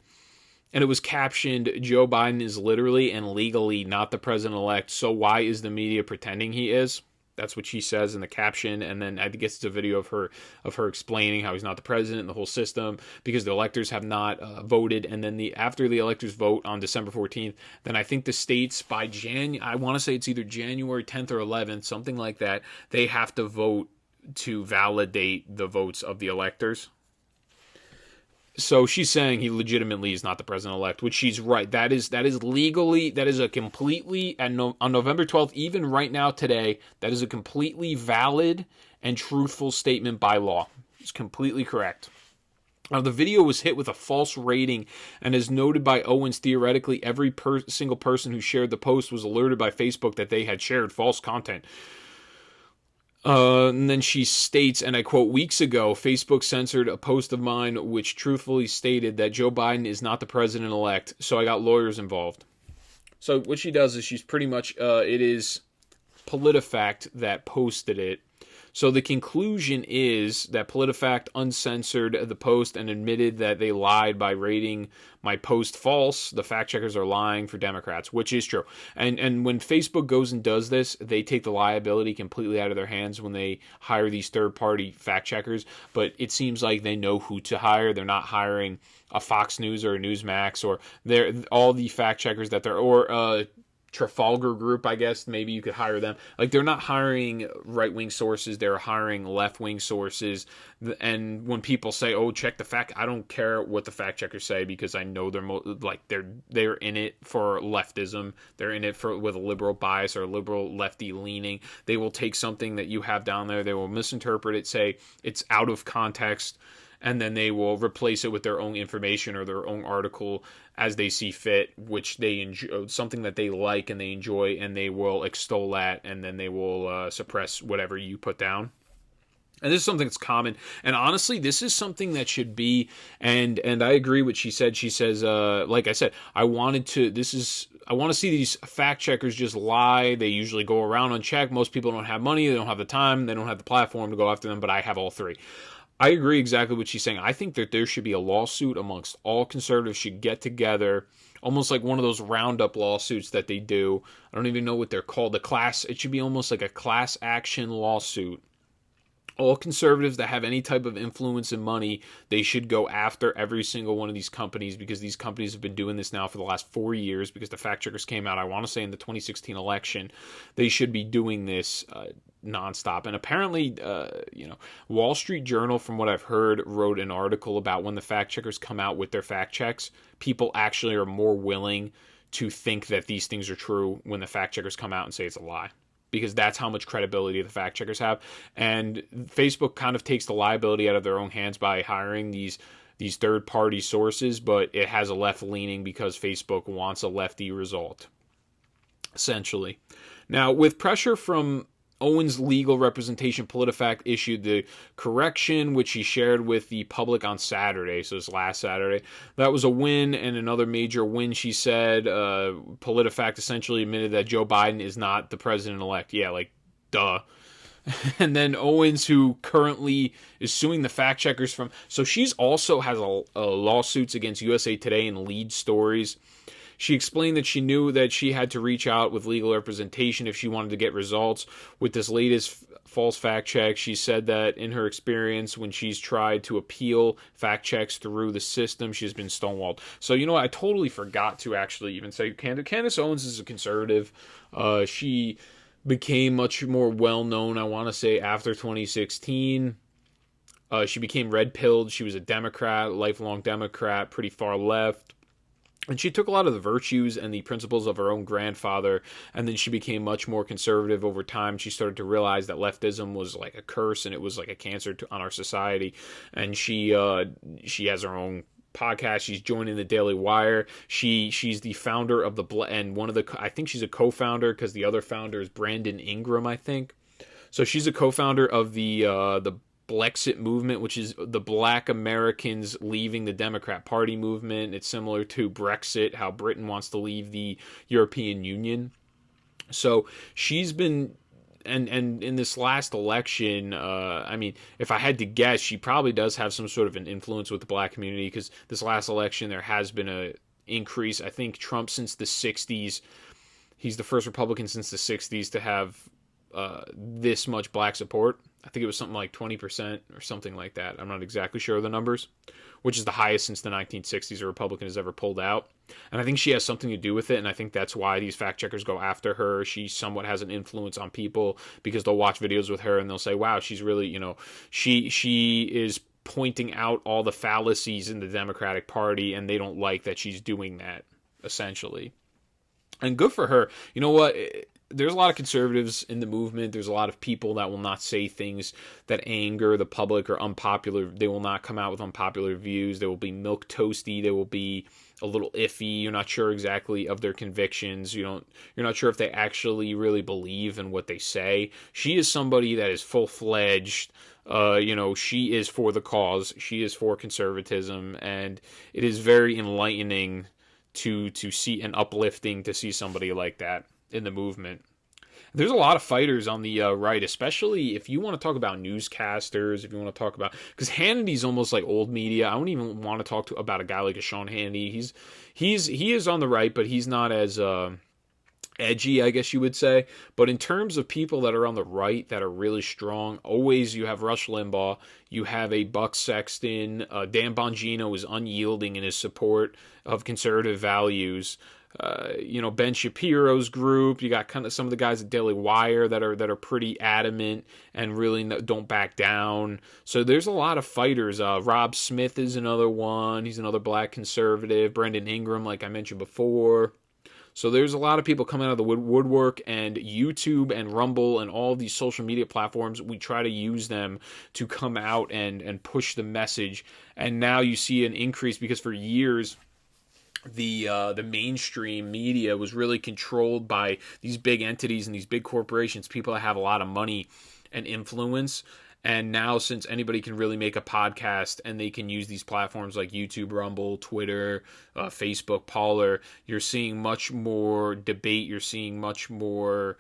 and it was captioned, Joe Biden is literally and legally not the president-elect, so why is the media pretending he is? That's what she says in the caption, and then I guess it's a video of her explaining how he's not the president and the whole system because the electors have not voted, and then after the electors vote on December 14th, then I think the states by I want to say it's either January 10th or 11th, something like that, they have to vote to validate the votes of the electors. So she's saying he legitimately is not the president-elect, which she's right. That is legally, that is a completely, on November 12th, even right now today, that is a completely valid and truthful statement by law. It's completely correct. Now, the video was hit with a false rating, and as noted by Owens, theoretically every single person who shared the post was alerted by Facebook that they had shared false content. And then she states, and I quote, "Weeks ago, Facebook censored a post of mine which truthfully stated that Joe Biden is not the president-elect, so I got lawyers involved." So what she does is she's pretty much, it is PolitiFact that posted it. So the conclusion is that PolitiFact uncensored the post and admitted that they lied by rating my post false. The fact checkers are lying for Democrats, which is true. And when Facebook goes and does this, they take the liability completely out of their hands when they hire these third-party fact checkers. But it seems like they know who to hire. They're not hiring a Fox News or a Newsmax, or they're all the fact checkers that they're, or Trafalgar Group, I guess, maybe you could hire them. Like, they're not hiring right-wing sources, they're hiring left-wing sources. And when people say, "Oh, check the fact," I don't care what the fact checkers say, because I know they're in it for leftism. They're in it for with a liberal bias or a liberal lefty leaning. They will take something that you have down there, they will misinterpret it, say it's out of context, and then they will replace it with their own information or their own article as they see fit, which they enjoy, something that they like and they enjoy, and they will extol that, and then they will suppress whatever you put down. And this is something that's common. And honestly, this is something that should be, and I agree with what she said. She says, like I said, I want to see these fact checkers just lie. They usually go around unchecked. Most people don't have money, they don't have the time, they don't have the platform to go after them, but I have all three. I agree exactly what she's saying. I think that there should be a lawsuit amongst all conservatives, should get together, almost like one of those roundup lawsuits that they do. I don't even know what they're called. It should be almost like a class action lawsuit. All conservatives that have any type of influence and money, they should go after every single one of these companies, because these companies have been doing this now for the last 4 years, because the fact checkers came out, I want to say, in the 2016 election. They should be doing this nonstop. And apparently, Wall Street Journal, from what I've heard, wrote an article about when the fact checkers come out with their fact checks, people actually are more willing to think that these things are true when the fact checkers come out and say it's a lie, because that's how much credibility the fact checkers have. And Facebook kind of takes the liability out of their own hands by hiring these third-party sources, but it has a left leaning because Facebook wants a lefty result, essentially. Now, with pressure from Owens' legal representation, PolitiFact issued the correction, which he shared with the public on Saturday, so it's last Saturday. That was a win, and another major win, she said. PolitiFact essentially admitted that Joe Biden is not the president-elect. Yeah, like, duh. And then Owens, who currently is suing the fact checkers from... So she's also has a lawsuits against USA Today and Lead Stories. She explained that she knew that she had to reach out with legal representation if she wanted to get results with this latest false fact check. She said that in her experience, when she's tried to appeal fact checks through the system, she's been stonewalled. So, you know what? I totally forgot to actually even say Candace Owens is a conservative. She became much more well-known, I want to say, after 2016. She became red-pilled. She was a Democrat, lifelong Democrat, pretty far left. And she took a lot of the virtues and the principles of her own grandfather, and then she became much more conservative over time. She started to realize that leftism was like a curse, and it was like a cancer on our society. And she has her own podcast. She's joining the Daily Wire. She's the founder of I think she's a co-founder, because the other founder is Brandon Ingram, I think. So she's a co-founder of the Blexit movement, which is the Black Americans leaving the Democrat Party movement. It's similar to Brexit, how Britain wants to leave the European Union. So she's been, and in this last election, I mean, if I had to guess, she probably does have some sort of an influence with the black community, because this last election there has been a increase. I think Trump, since the 60s, he's the first Republican since the 60s to have this much black support. I think it was something like 20% or something like that. I'm not exactly sure of the numbers, which is the highest since the 1960s a Republican has ever pulled out. And I think she has something to do with it, and I think that's why these fact checkers go after her. She somewhat has an influence on people, because they'll watch videos with her and they'll say, wow, she's really, she is pointing out all the fallacies in the Democratic Party, and they don't like that she's doing that, essentially. And good for her. You know what? There's a lot of conservatives in the movement. There's a lot of people that will not say things that anger the public or unpopular. They will not come out with unpopular views. They will be milk toasty. They will be a little iffy. You're not sure exactly of their convictions. You're not sure if they actually really believe in what they say. She is somebody that is full-fledged. She is for the cause. She is for conservatism, and it is very enlightening to see, and uplifting to see somebody like that in the movement. There's a lot of fighters on the right, especially if you want to talk about newscasters, if you want to talk about, because Hannity's almost like old media. I don't even want to talk about a guy like a Sean Hannity. He is on the right, but he's not as edgy, I guess you would say. But in terms of people that are on the right that are really strong, always you have Rush Limbaugh, you have a Buck Sexton, Dan Bongino is unyielding in his support of conservative values. Ben Shapiro's group. You got kind of some of the guys at Daily Wire that are pretty adamant and really don't back down. So there's a lot of fighters. Rob Smith is another one. He's another black conservative. Brendan Ingram, like I mentioned before. So there's a lot of people coming out of the woodwork, and YouTube and Rumble and all of these social media platforms, we try to use them to come out and push the message. And now you see an increase because for years the mainstream media was really controlled by these big entities and these big corporations, people that have a lot of money and influence. And now, since anybody can really make a podcast and they can use these platforms like YouTube, Rumble, Twitter, Facebook, Parler, you're seeing much more debate. You're seeing much more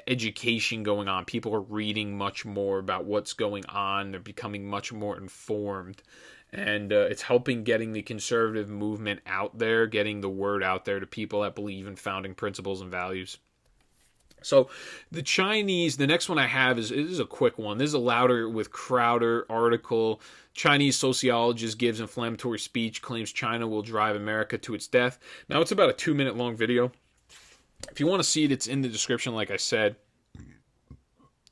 education going on. People are reading much more about what's going on. They're becoming much more informed. And it's helping getting the conservative movement out there, getting the word out there to people that believe in founding principles and values. So the Chinese, the next one I have is a quick one. This is a Louder with Crowder article. Chinese sociologist gives inflammatory speech, claims China will drive America to its death. Now, it's about a 2-minute long video. If you want to see it, it's in the description, like I said.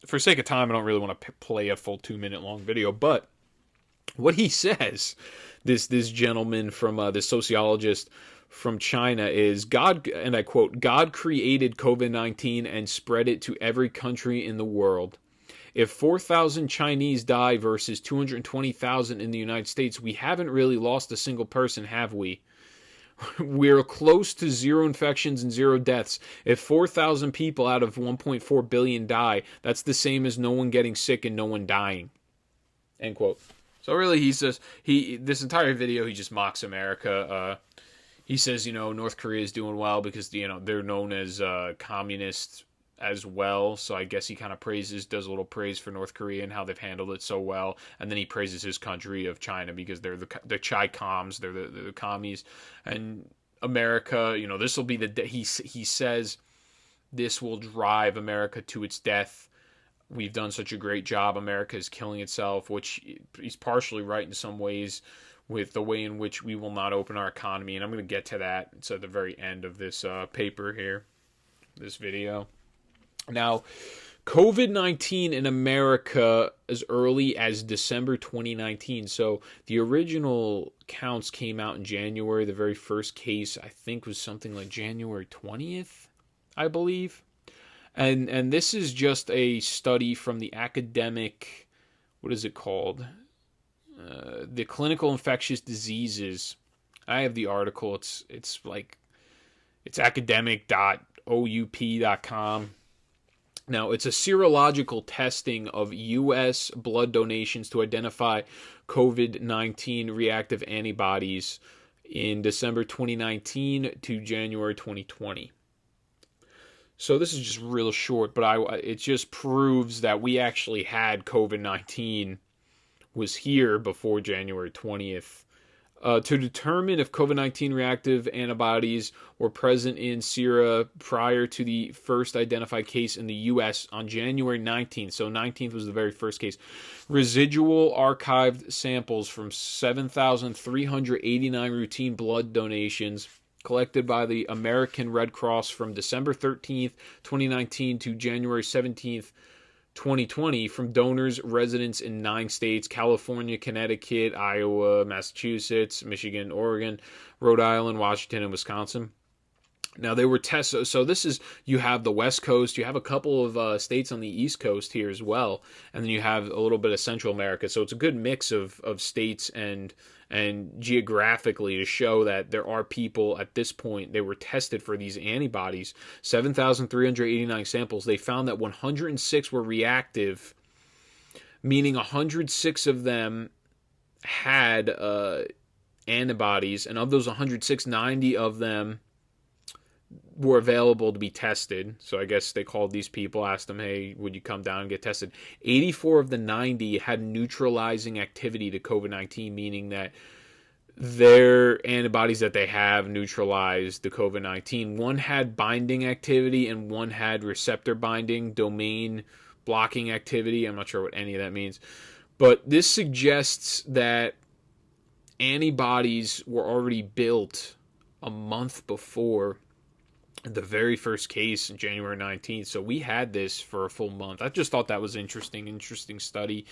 For sake of time, I don't really want to play a full 2-minute long video, but what he says, this gentleman from this sociologist from China, is God, and I quote, "God created COVID-19 and spread it to every country in the world. If 4,000 Chinese die versus 220,000 in the United States, we haven't really lost a single person, have we? We're close to zero infections and zero deaths. If 4,000 people out of 1.4 billion die, that's the same as no one getting sick and no one dying." End quote. So really, he says, this entire video, he just mocks America. He says, North Korea is doing well because, they're known as communists as well. So I guess he kind of does a little praise for North Korea and how they've handled it so well. And then he praises his country of China because they're the Chi-Coms, they're the commies. And America, this will be he says this will drive America to its death. We've done such a great job. America is killing itself, which he's partially right in some ways with the way in which we will not open our economy. And I'm going to get to that. It's at the very end of this paper here, this video. Now, COVID-19 in America as early as December 2019. So the original counts came out in January. The very first case, I think, was something like January 20th, I believe. And this is just a study from the academic, what is it called? The Clinical Infectious Diseases. I have the article. It's academic.oup.com. Now, it's a serological testing of U.S. blood donations to identify COVID-19 reactive antibodies in December 2019 to January 2020. So this is just real short, but it just proves that we actually had COVID-19 was here before January 20th. To determine if COVID-19 reactive antibodies were present in sera prior to the first identified case in the U.S. on January 19th. So 19th was the very first case. Residual archived samples from 7,389 routine blood donations collected by the American Red Cross from December 13th, 2019 to January 17th, 2020 from donors, residents in 9 states: California, Connecticut, Iowa, Massachusetts, Michigan, Oregon, Rhode Island, Washington, and Wisconsin. Now, they were tested. So this is, you have the West Coast, you have a couple of states on the East Coast here as well, and then you have a little bit of Central America. So it's a good mix of states and geographically to show that there are people at this point. They were tested for these antibodies, 7,389 samples. They found that 106 were reactive, meaning 106 of them had antibodies, and of those 106, 90 of them were available to be tested. So I guess they called these people, asked them, hey, would you come down and get tested? 84 of the 90 had neutralizing activity to COVID-19, meaning that their antibodies that they have neutralized the COVID-19. One had binding activity and one had receptor binding, domain blocking activity. I'm not sure what any of that means. But this suggests that antibodies were already built a month before the very first case in January 19th. So we had this for a full month. I just thought that was interesting study.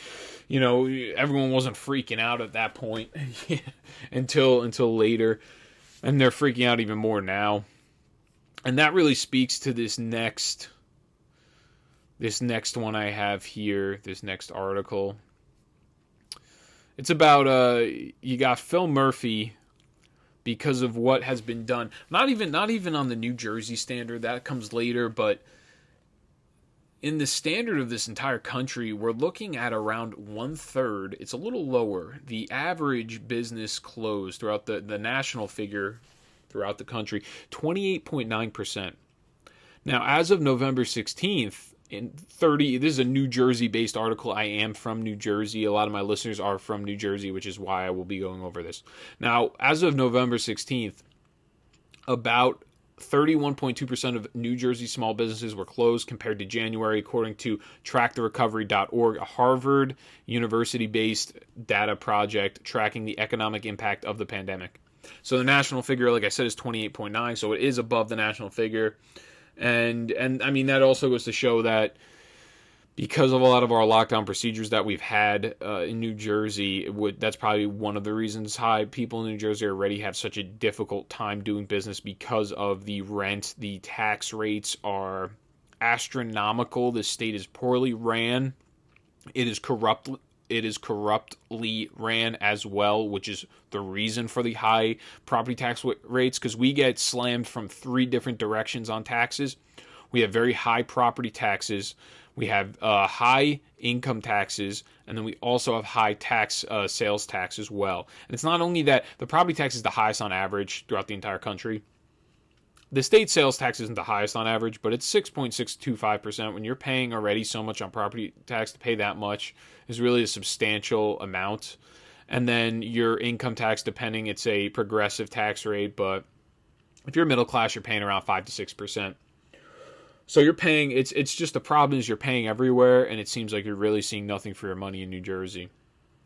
You know, everyone wasn't freaking out at that point until later, and they're freaking out even more now. And that really speaks to this next one I have here, this next article. It's about you got Phil Murphy, because of what has been done. Not even on the New Jersey standard, that comes later, but in the standard of this entire country, we're looking at around 1/3. It's a little lower. The average business closed throughout the national figure throughout the country, 28.9%. Now, as of November 16th, this is a New Jersey-based article. I am from New Jersey. A lot of my listeners are from New Jersey, which is why I will be going over this. Now, as of November 16th, about 31.2% of New Jersey small businesses were closed compared to January, according to tracktherecovery.org, a Harvard University-based data project tracking the economic impact of the pandemic. So the national figure, like I said, is 28.9, so it is above the national figure. And I mean, that also goes to show that because of a lot of our lockdown procedures that we've had in New Jersey, that's probably one of the reasons why people in New Jersey already have such a difficult time doing business, because of the rent. The tax rates are astronomical. The state is poorly ran. It is corruptly ran as well, which is the reason for the high property tax rates, because we get slammed from 3 different directions on taxes. We have very high property taxes, we have high income taxes, and then we also have high sales tax as well. And it's not only that the property tax is the highest on average throughout the entire country. The state sales tax isn't the highest on average, but it's 6.625%. When you're paying already so much on property tax, to pay that much is really a substantial amount. And then your income tax, depending, it's a progressive tax rate, but if you're middle class, you're paying around 5 to 6%. So you're paying, it's just the problem is you're paying everywhere, and it seems like you're really seeing nothing for your money in New Jersey.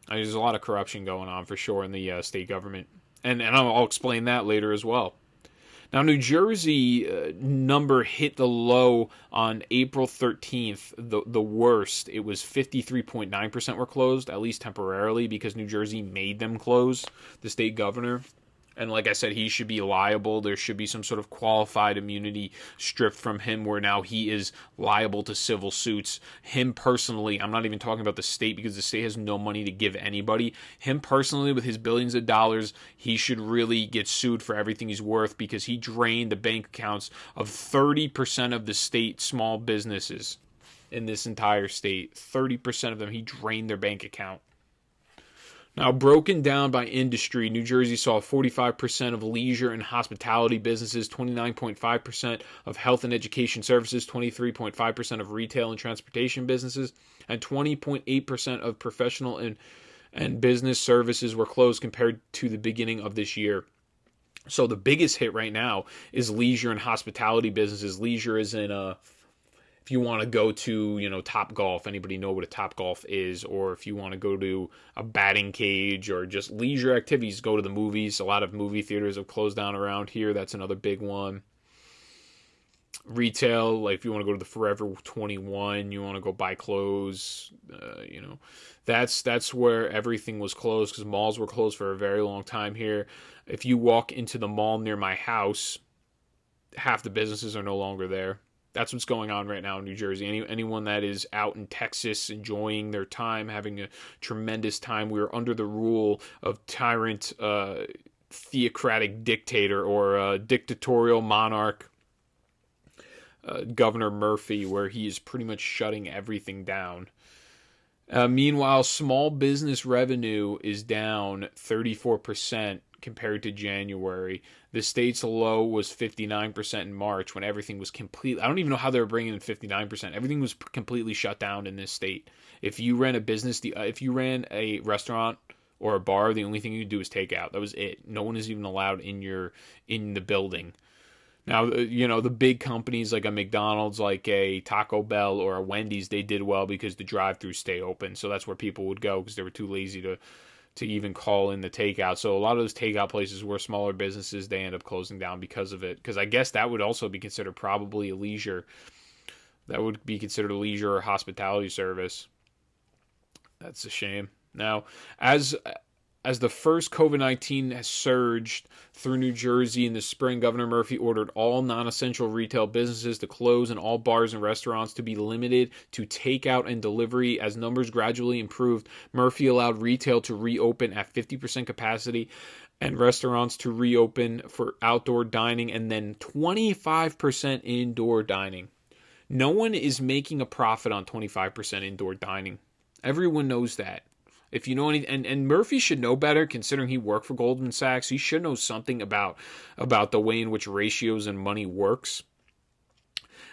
There's a lot of corruption going on for sure in the state government. And I'll explain that later as well. Now, New Jersey number hit the low on April 13th, the worst. It was 53.9% were closed, at least temporarily, because New Jersey made them close, the state governor. And like I said, he should be liable. There should be some sort of qualified immunity stripped from him, where now he is liable to civil suits. Him personally, I'm not even talking about the state, because the state has no money to give anybody. Him personally, with his billions of dollars, he should really get sued for everything he's worth, because he drained the bank accounts of 30% of the state small businesses in this entire state. 30% of them, he drained their bank account. Now, broken down by industry, New Jersey saw 45% of leisure and hospitality businesses, 29.5% of health and education services, 23.5% of retail and transportation businesses, and 20.8% of professional and business services were closed compared to the beginning of this year. So the biggest hit right now is leisure and hospitality businesses. Leisure is in if you want to go to, Top Golf, anybody know what a Top Golf is? Or if you want to go to a batting cage or just leisure activities, go to the movies. A lot of movie theaters have closed down around here. That's another big one. retail, like if you want to go to the Forever 21, you want to go buy clothes, that's where everything was closed, because malls were closed for a very long time here. If you walk into the mall near my house, half the businesses are no longer there. That's what's going on right now in New Jersey. Anyone that is out in Texas enjoying their time, having a tremendous time, we are under the rule of tyrant, theocratic dictator, or dictatorial monarch, Governor Murphy, where he is pretty much shutting everything down. Meanwhile, small business revenue is down 34% compared to January. The state's low was 59% in March, when everything was completely... I don't even know how they were bringing in 59%. Everything was completely shut down in this state. If you ran a business, if you ran a restaurant or a bar, the only thing you could do was take out. That was it. No one is even allowed in the building. Now, the big companies like a McDonald's, like a Taco Bell or a Wendy's, they did well because the drive-thrus stay open. So that's where people would go, because they were too lazy to even call in the takeout. So a lot of those takeout places were smaller businesses. They end up closing down because of it. Because I guess that would also be considered probably a leisure. That would be considered a leisure or hospitality service. That's a shame. Now, as the first COVID-19 has surged through New Jersey in the spring, Governor Murphy ordered all non-essential retail businesses to close and all bars and restaurants to be limited to takeout and delivery. As numbers gradually improved, Murphy allowed retail to reopen at 50% capacity and restaurants to reopen for outdoor dining, and then 25% indoor dining. No one is making a profit on 25% indoor dining. Everyone knows that. If you know any, and Murphy should know better, considering he worked for Goldman Sachs. He should know something about the way in which ratios and money works.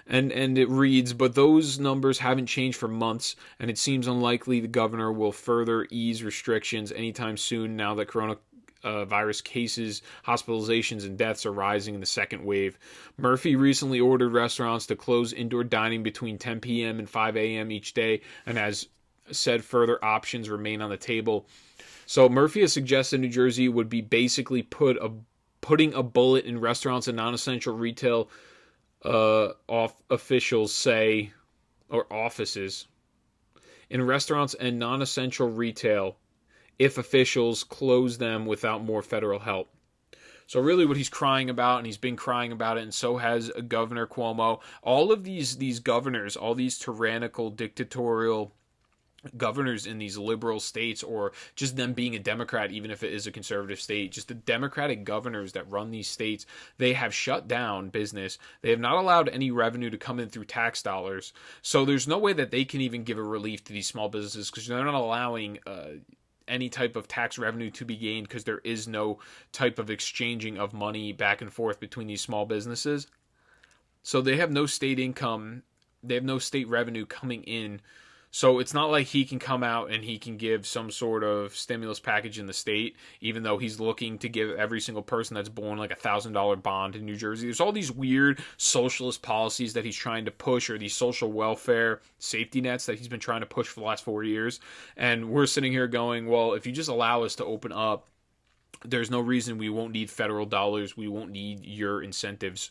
And it reads, but those numbers haven't changed for months, and it seems unlikely the governor will further ease restrictions anytime soon, now that coronavirus cases, hospitalizations, and deaths are rising in the second wave. Murphy recently ordered restaurants to close indoor dining between 10 p.m. and 5 a.m. each day, and has said further options remain on the table. So Murphy has suggested New Jersey would be basically putting a bullet in restaurants and non-essential retail officials say, or offices, in restaurants and non-essential retail, if officials close them without more federal help. So really what he's crying about, and he's been crying about it, and so has Governor Cuomo, all of these governors, all these tyrannical, dictatorial governors in these liberal states, or just them being a Democrat, even if it is a conservative state, just the Democratic governors that run these states, they have shut down business. They have not allowed any revenue to come in through tax dollars. So there's no way that they can even give a relief to these small businesses, because they're not allowing any type of tax revenue to be gained, because there is no type of exchanging of money back and forth between these small businesses. So they have no state income. They have no state revenue coming in. So it's not like he can come out and he can give some sort of stimulus package in the state, even though he's looking to give every single person that's born like $1,000 bond in New Jersey. There's all these weird socialist policies that he's trying to push, or these social welfare safety nets that he's been trying to push for the last 4 years. And we're sitting here going, well, if you just allow us to open up, there's no reason we won't need federal dollars. We won't need your incentives.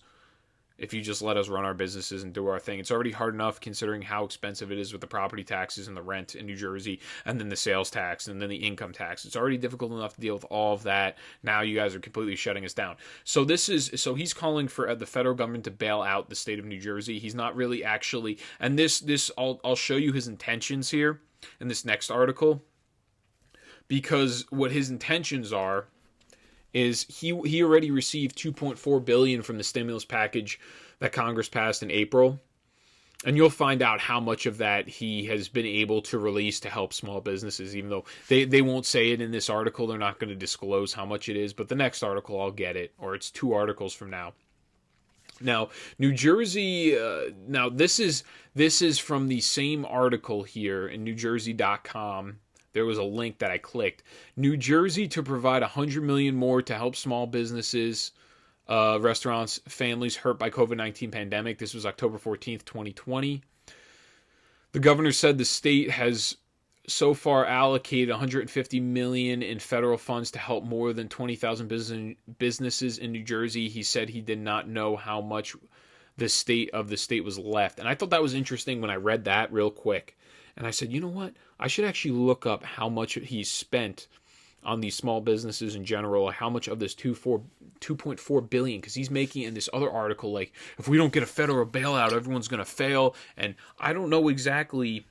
If you just let us run our businesses and do our thing. It's already hard enough considering how expensive it is with the property taxes and the rent in New Jersey, and then the sales tax, and then the income tax. It's already difficult enough to deal with all of that. Now you guys are completely shutting us down. So he's calling for the federal government to bail out the state of New Jersey. He's not really actually, and I'll show you his intentions here in this next article, because what his intentions are is he already received $2.4 billion from the stimulus package that Congress passed in April. And you'll find out how much of that he has been able to release to help small businesses, even though they won't say it in this article. They're not going to disclose how much it is, but the next article I'll get it, or it's 2 articles from now. Now, New Jersey, now this is from the same article here in NewJersey.com. There was a link that I clicked. New Jersey to provide $100 million more to help small businesses, restaurants, families hurt by COVID-19 pandemic. This was October 14th, 2020. The governor said the state has so far allocated $150 million in federal funds to help more than 20,000 businesses in New Jersey. He said he did not know how much the state was left. And I thought that was interesting when I read that real quick. And I said, you know what? I should actually look up how much he's spent on these small businesses in general, how much of this 2.4 billion, because he's making in this other article, like, if we don't get a federal bailout, everyone's going to fail. And I don't know exactly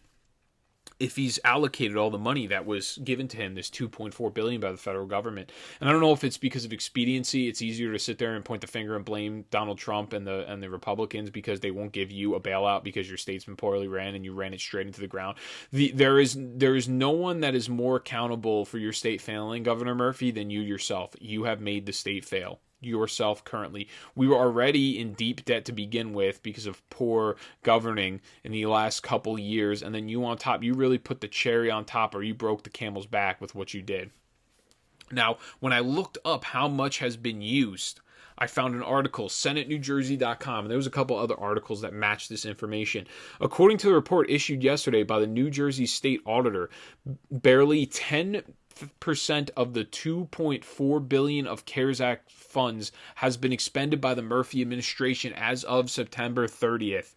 if he's allocated all the money that was given to him, this 2.4 billion by the federal government. And I don't know if it's because of expediency. It's easier to sit there and point the finger and blame Donald Trump and the Republicans because they won't give you a bailout because your state's been poorly ran and you ran it straight into the ground. There is no one that is more accountable for your state failing, Governor Murphy, than you yourself. You have made the state fail yourself currently. We were already in deep debt to begin with because of poor governing in the last couple years, and then you on top, you really put the cherry on top, or you broke the camel's back with what you did. Now, when I looked up how much has been used, I found an article, SenateNewJersey.com, and there was a couple other articles that matched this information. According to the report issued yesterday by the New Jersey State Auditor, barely 10% of the $2.4 billion of CARES Act funds has been expended by the Murphy administration as of September 30th.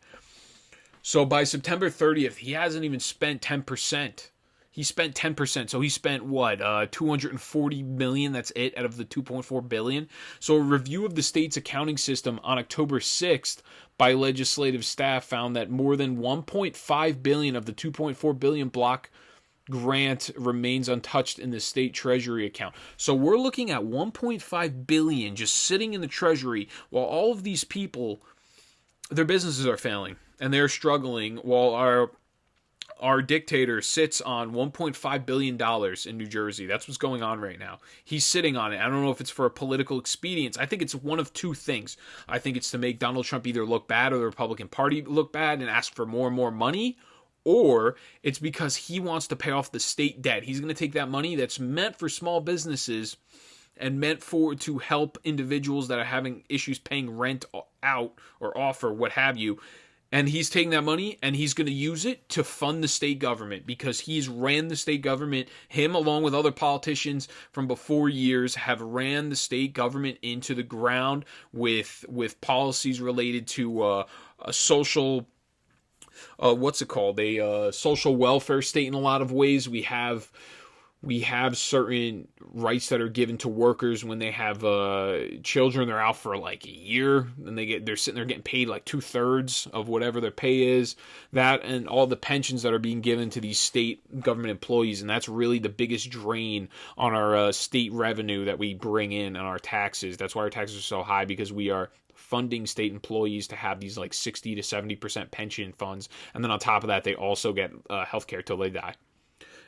So by September 30th, he hasn't even spent 10%. He spent 10%. So he spent what? $240 million. That's it out of the $2.4 billion. So a review of the state's accounting system on October 6th by legislative staff found that more than $1.5 billion of the $2.4 billion block grant remains untouched in the state treasury account. So we're looking at $1.5 billion just sitting in the treasury while all of these people, their businesses are failing and they're struggling, while our dictator sits on $1.5 billion in New Jersey. That's what's going on right now. He's sitting on it. I don't know if it's for a political expedience. I think it's one of two things. I think it's to make Donald Trump either look bad or the Republican Party look bad and ask for more and more money, or it's because he wants to pay off the state debt. He's going to take that money that's meant for small businesses and meant to help individuals that are having issues paying rent out or off or what have you. And he's taking that money and he's going to use it to fund the state government, because he's ran the state government. Him, along with other politicians from before years, have ran the state government into the ground with policies related to a social social welfare state. In a lot of ways, we have certain rights that are given to workers when they have children. They're out for like a year, and they're sitting there getting paid like 2/3 of whatever their pay is. That and all the pensions that are being given to these state government employees, and that's really the biggest drain on our state revenue that we bring in on our taxes. That's why our taxes are so high, because we are funding state employees to have these like 60 to 70% pension funds, and then on top of that, they also get health care till they die.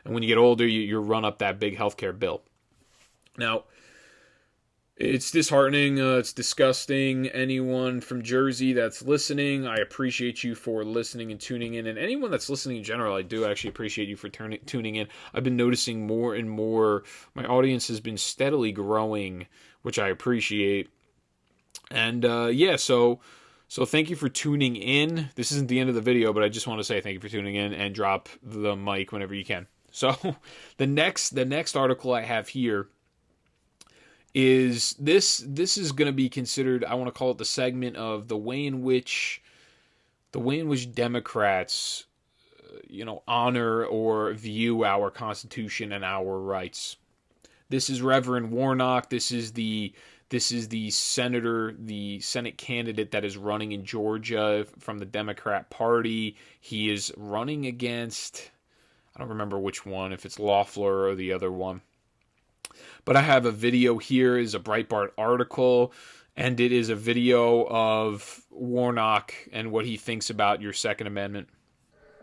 And when you get older, you run up that big healthcare bill. Now, it's disheartening. It's disgusting. Anyone from Jersey that's listening, I appreciate you for listening and tuning in. And anyone that's listening in general, I do actually appreciate you for tuning in. I've been noticing more and more. My audience has been steadily growing, which I appreciate. And so thank you for tuning in. This isn't the end of the video, but I just want to say thank you for tuning in, and drop the mic whenever you can. So the next article I have here is this is going to be considered, I want to call it the segment of the way in which Democrats honor or view our Constitution and our rights. This is Reverend Warnock. This is the senator, the Senate candidate that is running in Georgia from the Democrat Party. He is running against, I don't remember which one, if it's Loeffler or the other one. But I have a video here, is a Breitbart article, and it is a video of Warnock and what he thinks about your Second Amendment.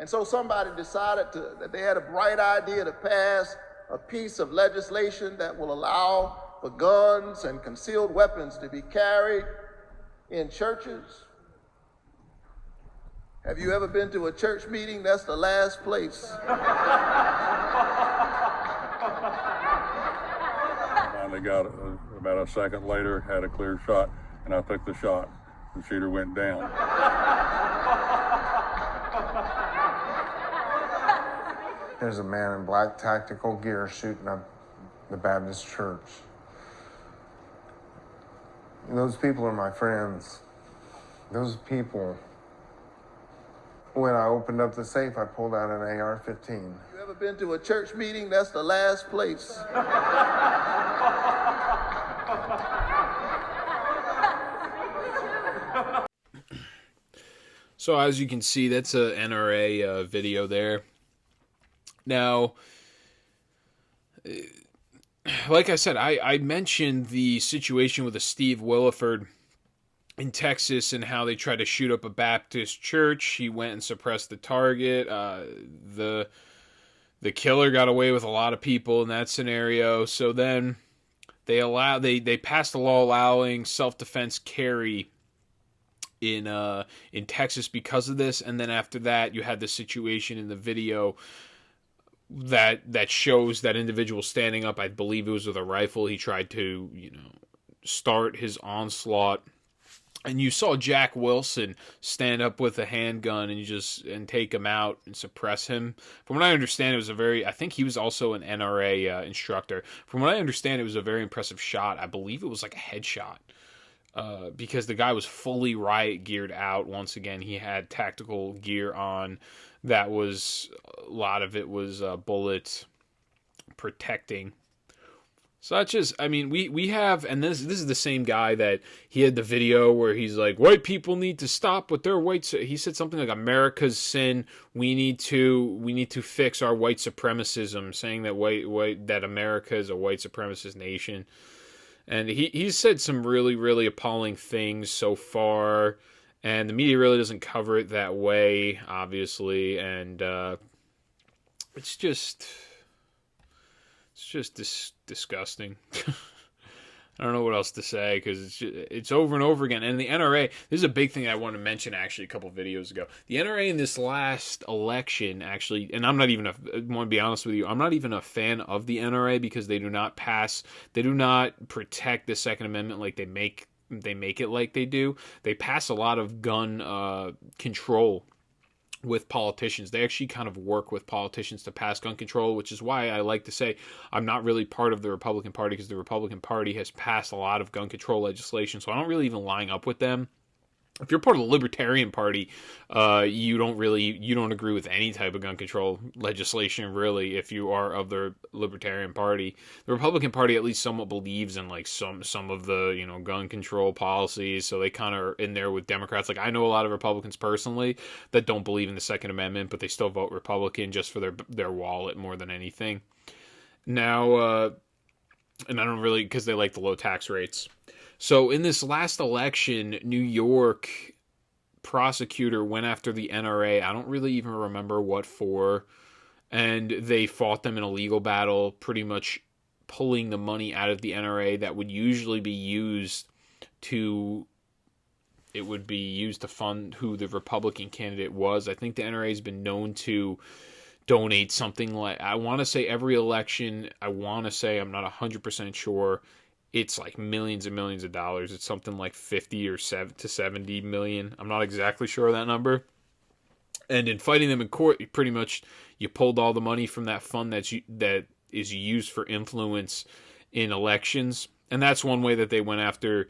And so somebody decided that they had a bright idea to pass a piece of legislation that will allow for guns and concealed weapons to be carried in churches. Have you ever been to a church meeting? That's the last place. Finally got about a second later, had a clear shot, and I took the shot. The shooter went down. There's a man in black tactical gear shooting up the Baptist church. And those people are my friends. Those people, when I opened up the safe, I pulled out an AR-15. You ever been to a church meeting? That's the last place. So as you can see, that's a NRA video there. Now, like I said, I mentioned the situation with a Steve Williford in Texas and how they tried to shoot up a Baptist church. He went and suppressed the target. The killer got away with a lot of people in that scenario. So then they passed a law allowing self-defense carry in Texas because of this. And then after that, you had the situation in the video that shows that individual standing up. I believe it was with a rifle. He tried to, start his onslaught. And you saw Jack Wilson stand up with a handgun and take him out and suppress him. From what I understand, it was I think he was also an NRA instructor. From what I understand, it was a very impressive shot. I believe it was like a headshot. Because the guy was fully riot geared out. Once again, he had tactical gear on. A lot of it was bullet protecting. So that's just, we have, and this is the same guy that he had the video where he's like, white people need to stop with their he said something like America's sin. We need to fix our white supremacism, saying that that America is a white supremacist nation. And he's said some really, really appalling things so far, and the media really doesn't cover it that way, obviously, and it's just disgusting. I don't know what else to say because it's over and over again. And the NRA, this is a big thing I wanted to mention actually a couple of videos ago. The NRA in this last election actually, and I want to be honest with you, I'm not even a fan of the NRA because they do not protect the Second Amendment like they make it like they do. They pass a lot of gun control with politicians. They actually kind of work with politicians to pass gun control, which is why I like to say I'm not really part of the Republican Party, because the Republican Party has passed a lot of gun control legislation, so I don't really even line up with them. If you're part of the Libertarian Party, you don't agree with any type of gun control legislation, really, if you are of the Libertarian Party. The Republican Party at least somewhat believes in like some of the, gun control policies, so they kind of are in there with Democrats. Like, I know a lot of Republicans personally that don't believe in the Second Amendment, but they still vote Republican just for their wallet more than anything. Now, and I don't really, because they like the low tax rates. So in this last election, New York prosecutor went after the NRA. I don't really even remember what for. And they fought them in a legal battle, pretty much pulling the money out of the NRA that would usually be used to fund who the Republican candidate was. I think the NRA has been known to donate something like, I want to say every election, I'm not 100% sure, it's like millions and millions of dollars. It's something like 50 or 70 million. I'm not exactly sure of that number. And in fighting them in court, you pulled all the money from that fund that is used for influence in elections. And that's one way that they went after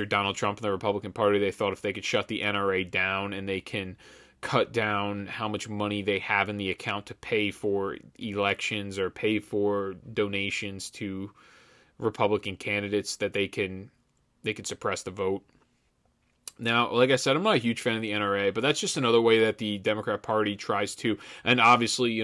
Donald Trump and the Republican Party. They thought if they could shut the NRA down and they can cut down how much money they have in the account to pay for elections or pay for donations to Republican candidates, that they can suppress the vote. Now, like I said, I'm not a huge fan of the NRA, but that's just another way that the Democrat Party tries to, and obviously,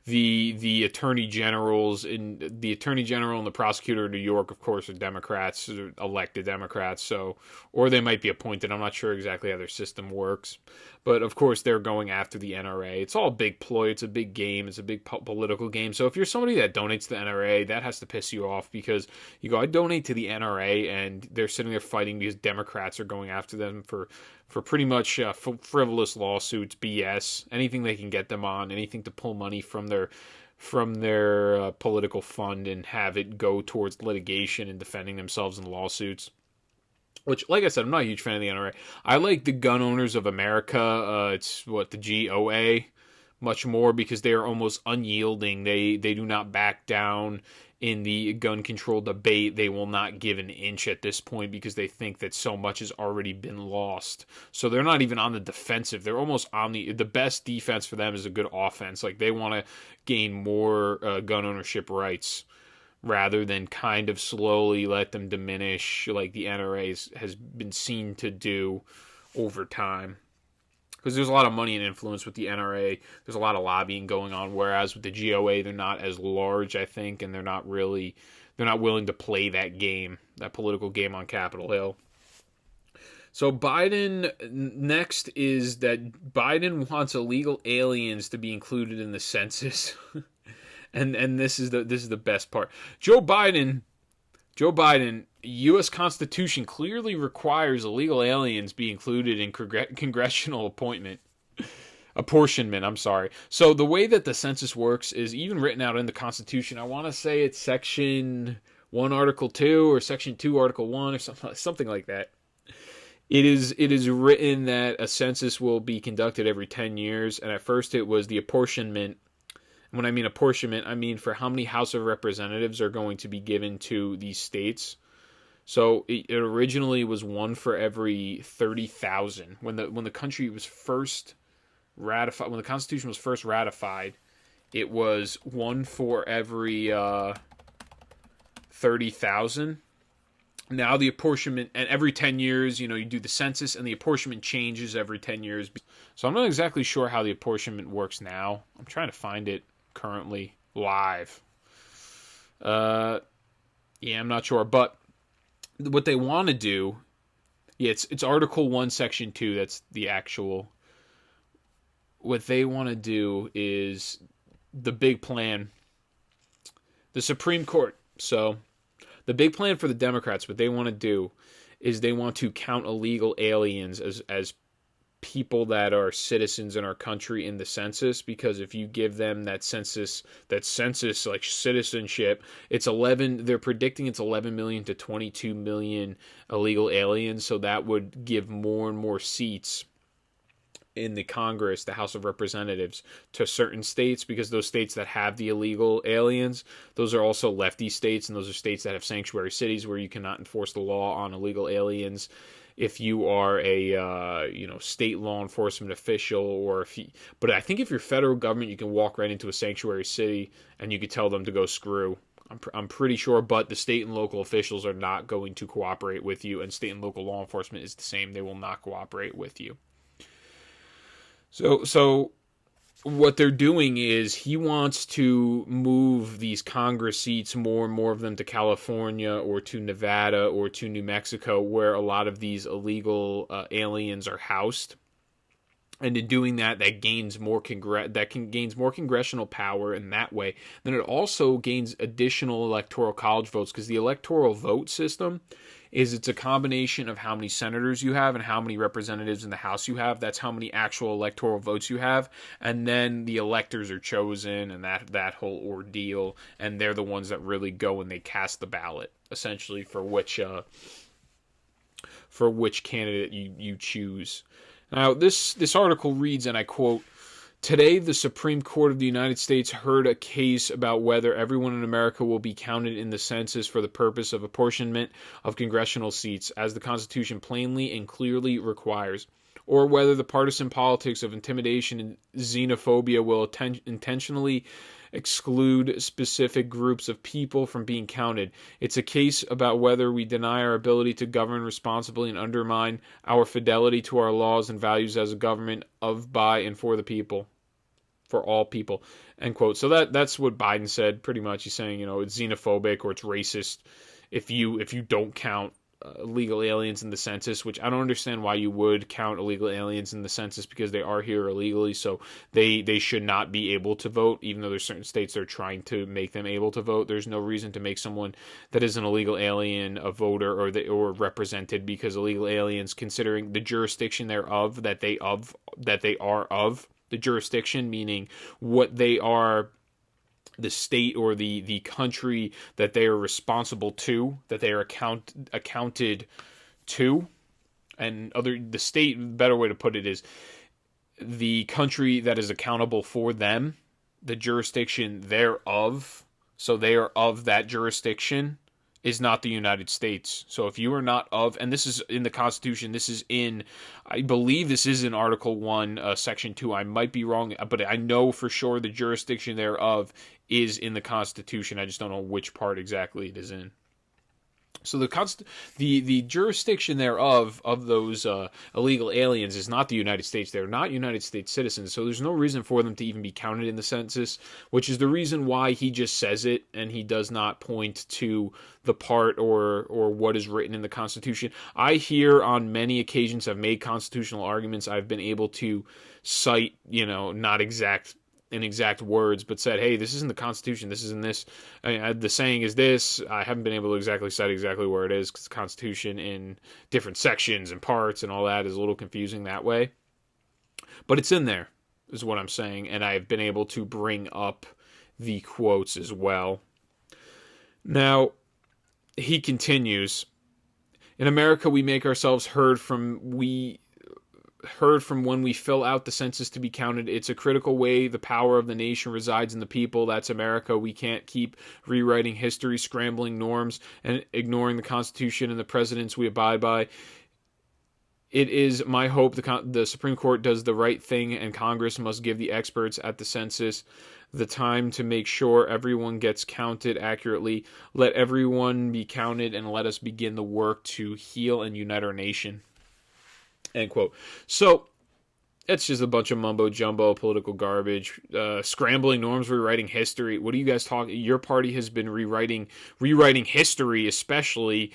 the attorney general and the prosecutor in New York, of course, are Democrats, elected Democrats, so, or they might be appointed. I'm not sure exactly how their system works, but of course they're going after the NRA. It's all a big ploy. It's a big game. It's a big political game. So if you're somebody that donates to the NRA, that has to piss you off, because you go, I donate to the NRA, and they're sitting there fighting because Democrats are going after them for pretty much frivolous lawsuits, BS, anything they can get them on, anything to pull money from their political fund and have it go towards litigation and defending themselves in lawsuits. Which, like I said, I'm not a huge fan of the NRA. I like the Gun Owners of America. It's the GOA much more because they are almost unyielding. They do not back down in the gun control debate. They will not give an inch at this point because they think that so much has already been lost. So they're not even on the defensive. They're almost on the best defense for them is a good offense. Like, they want to gain more gun ownership rights rather than kind of slowly let them diminish like the NRA has been seen to do over time. Because there's a lot of money and influence with the NRA. There's a lot of lobbying going on, whereas with the GOA, they're not as large, I think, and they're not willing to play that game, that political game on Capitol Hill. So Biden, next is that Biden wants illegal aliens to be included in the census. and this is the best part. Joe Biden, U.S. Constitution clearly requires illegal aliens be included in congressional apportionment. I'm sorry. So the way that the census works is even written out in the Constitution. I want to say it's Section 1, Article 2, or Section 2, Article 1, or something like that. It is written that a census will be conducted every 10 years, and at first it was the apportionment. When I mean apportionment, I mean for how many House of Representatives are going to be given to these states. So it originally was one for every 30,000. When the country was first ratified, when the Constitution was first ratified, it was one for every 30,000. Now the apportionment, and every 10 years, you do the census, and the apportionment changes every 10 years. So I'm not exactly sure how the apportionment works now. I'm trying to find it currently live. I'm not sure, but what they want to do, it's Article 1, Section 2, that's the actual. What they want to do is the big plan. The Supreme Court. So the big plan for the Democrats, what they want to do is they want to count illegal aliens as people that are citizens in our country in the census, because if you give them that census like citizenship, they're predicting it's 11 million to 22 million illegal aliens, so that would give more and more seats in the Congress, the House of Representatives, to certain states, because those states that have the illegal aliens, those are also lefty states, and those are states that have sanctuary cities where you cannot enforce the law on illegal aliens if you are a state law enforcement official, but I think if you're federal government, you can walk right into a sanctuary city and you could tell them to go screw. I'm pretty sure, but the state and local officials are not going to cooperate with you, and state and local law enforcement is the same. They will not cooperate with you. So what they're doing is he wants to move these Congress seats, more and more of them, to California or to Nevada or to New Mexico, where a lot of these illegal aliens are housed. And in doing that, that gains more congressional power in that way. Then it also gains additional electoral college votes, because the electoral vote system it's a combination of how many senators you have and how many representatives in the House you have. That's how many actual electoral votes you have. And then the electors are chosen, and that whole ordeal. And they're the ones that really go and they cast the ballot, essentially, for which candidate you choose. Now, this article reads, and I quote, "Today, the Supreme Court of the United States heard a case about whether everyone in America will be counted in the census for the purpose of apportionment of congressional seats, as the Constitution plainly and clearly requires, or whether the partisan politics of intimidation and xenophobia will intentionally exclude specific groups of people from being counted. It's a case about whether we deny our ability to govern responsibly and undermine our fidelity to our laws and values as a government of, by, and for the people. For all people," end quote. So that's what Biden said, pretty much. He's saying, it's xenophobic or it's racist if you don't count illegal aliens in the census, which I don't understand why you would count illegal aliens in the census, because they are here illegally, so they should not be able to vote, even though there's certain states that are trying to make them able to vote. There's no reason to make someone that is an illegal alien a voter or represented, because illegal aliens, considering the jurisdiction thereof, that they are of the jurisdiction, meaning what they are, the state or the country that they are responsible to, that they are accounted to, and the state, better way to put it is, the country that is accountable for them, the jurisdiction thereof, so they are of that jurisdiction, is not the United States. So if you are not of, and this is in the Constitution, this is in, I believe this is in Article 1, Section 2. I might be wrong, but I know for sure the jurisdiction thereof is in the Constitution. I just don't know which part exactly it is in. So the jurisdiction thereof of those illegal aliens is not the United States. They're not United States citizens, so there's no reason for them to even be counted in the census, which is the reason why he just says it, and he does not point to the part or what is written in the Constitution. I here on many occasions have made constitutional arguments. I've been able to cite, not in exact words, but said, hey, this isn't the Constitution, this isn't this. The saying is this. I haven't been able to exactly cite exactly where it is, because the Constitution in different sections and parts and all that is a little confusing that way. But it's in there, is what I'm saying, and I've been able to bring up the quotes as well. Now, he continues, in America, we make ourselves heard from when we fill out the census to be counted. It's a critical way the power of the nation resides in the people. That's America. We can't keep rewriting history, scrambling norms, and ignoring the Constitution and the precedents we abide by. It is my hope the Supreme Court does the right thing, and Congress must give the experts at the census the time to make sure everyone gets counted accurately. Let everyone be counted, and let us begin the work to heal and unite our nation. End quote. So it's just a bunch of mumbo jumbo, political garbage, scrambling norms, rewriting history. What are you guys talking? Your party has been rewriting history, especially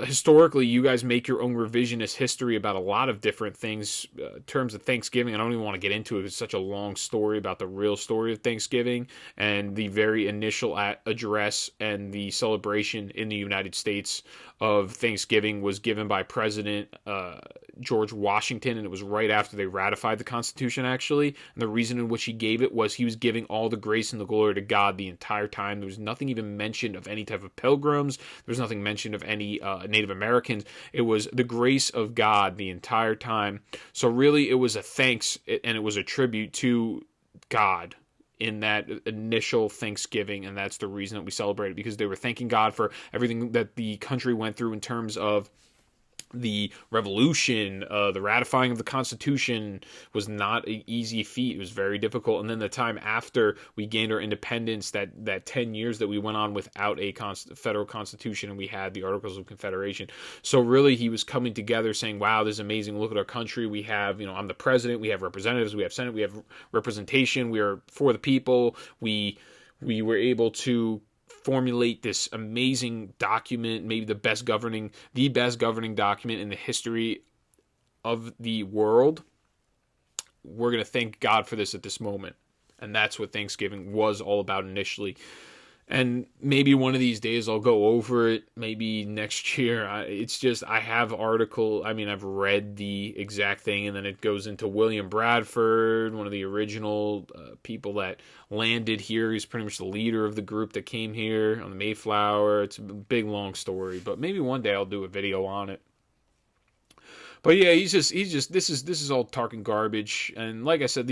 historically. You guys make your own revisionist history about a lot of different things. In terms of Thanksgiving, I don't even want to get into it. It's such a long story about the real story of Thanksgiving and the very initial address and the celebration in the United States of Thanksgiving was given by President George Washington, and it was right after they ratified the Constitution, actually. And the reason in which he gave it was he was giving all the grace and the glory to God the entire time. There was nothing even mentioned of any type of pilgrims. There was nothing mentioned of any Native Americans. It was the grace of God the entire time. So really, it was a thanks, and it was a tribute to God in that initial Thanksgiving, and that's the reason that we celebrate it, because they were thanking God for everything that the country went through in terms of the revolution. The ratifying of the Constitution was not an easy feat. It was very difficult. And then the time after we gained our independence, that 10 years that we went on without a federal constitution, and we had the Articles of Confederation. So really, he was coming together saying, wow, this is amazing. Look at our country. We have, I'm the president. We have representatives. We have Senate. We have representation. We are for the people. We were able to formulate this amazing document, maybe the best governing document in the history of the world. We're going to thank God for this at this moment. And that's what Thanksgiving was all about initially. And maybe one of these days I'll go over it, maybe next year. I have I've read the exact thing, and then it goes into William Bradford, one of the original people that landed here. He's pretty much the leader of the group that came here on the Mayflower. It's a big, long story, but maybe one day I'll do a video on it. But yeah, this is all talking garbage. And like I said,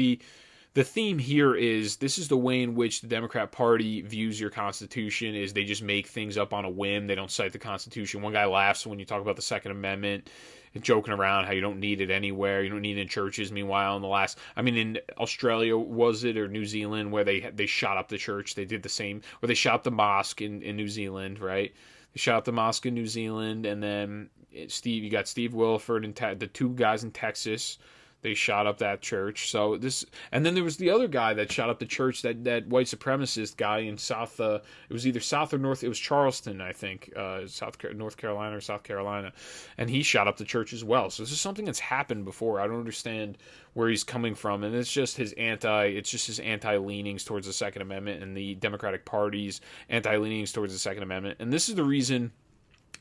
the theme here is this is the way in which the Democrat Party views your Constitution, is they just make things up on a whim. They don't cite the Constitution. One guy laughs when you talk about the Second Amendment, joking around how you don't need it anywhere. You don't need it in churches. Meanwhile, in Australia, was it, or New Zealand, where they shot up the church, they did the same, or they shot up the mosque in New Zealand, right? They shot up the mosque in New Zealand, and then you got Steve Wilford and the two guys in Texas. They shot up that church. And then there was the other guy that shot up the church, that white supremacist guy in South. It was either South or North. It was Charleston, I think, North Carolina or South Carolina, and he shot up the church as well. So this is something that's happened before. I don't understand where he's coming from, and it's just his anti leanings towards the Second Amendment, and the Democratic Party's anti leanings towards the Second Amendment. And this is the reason.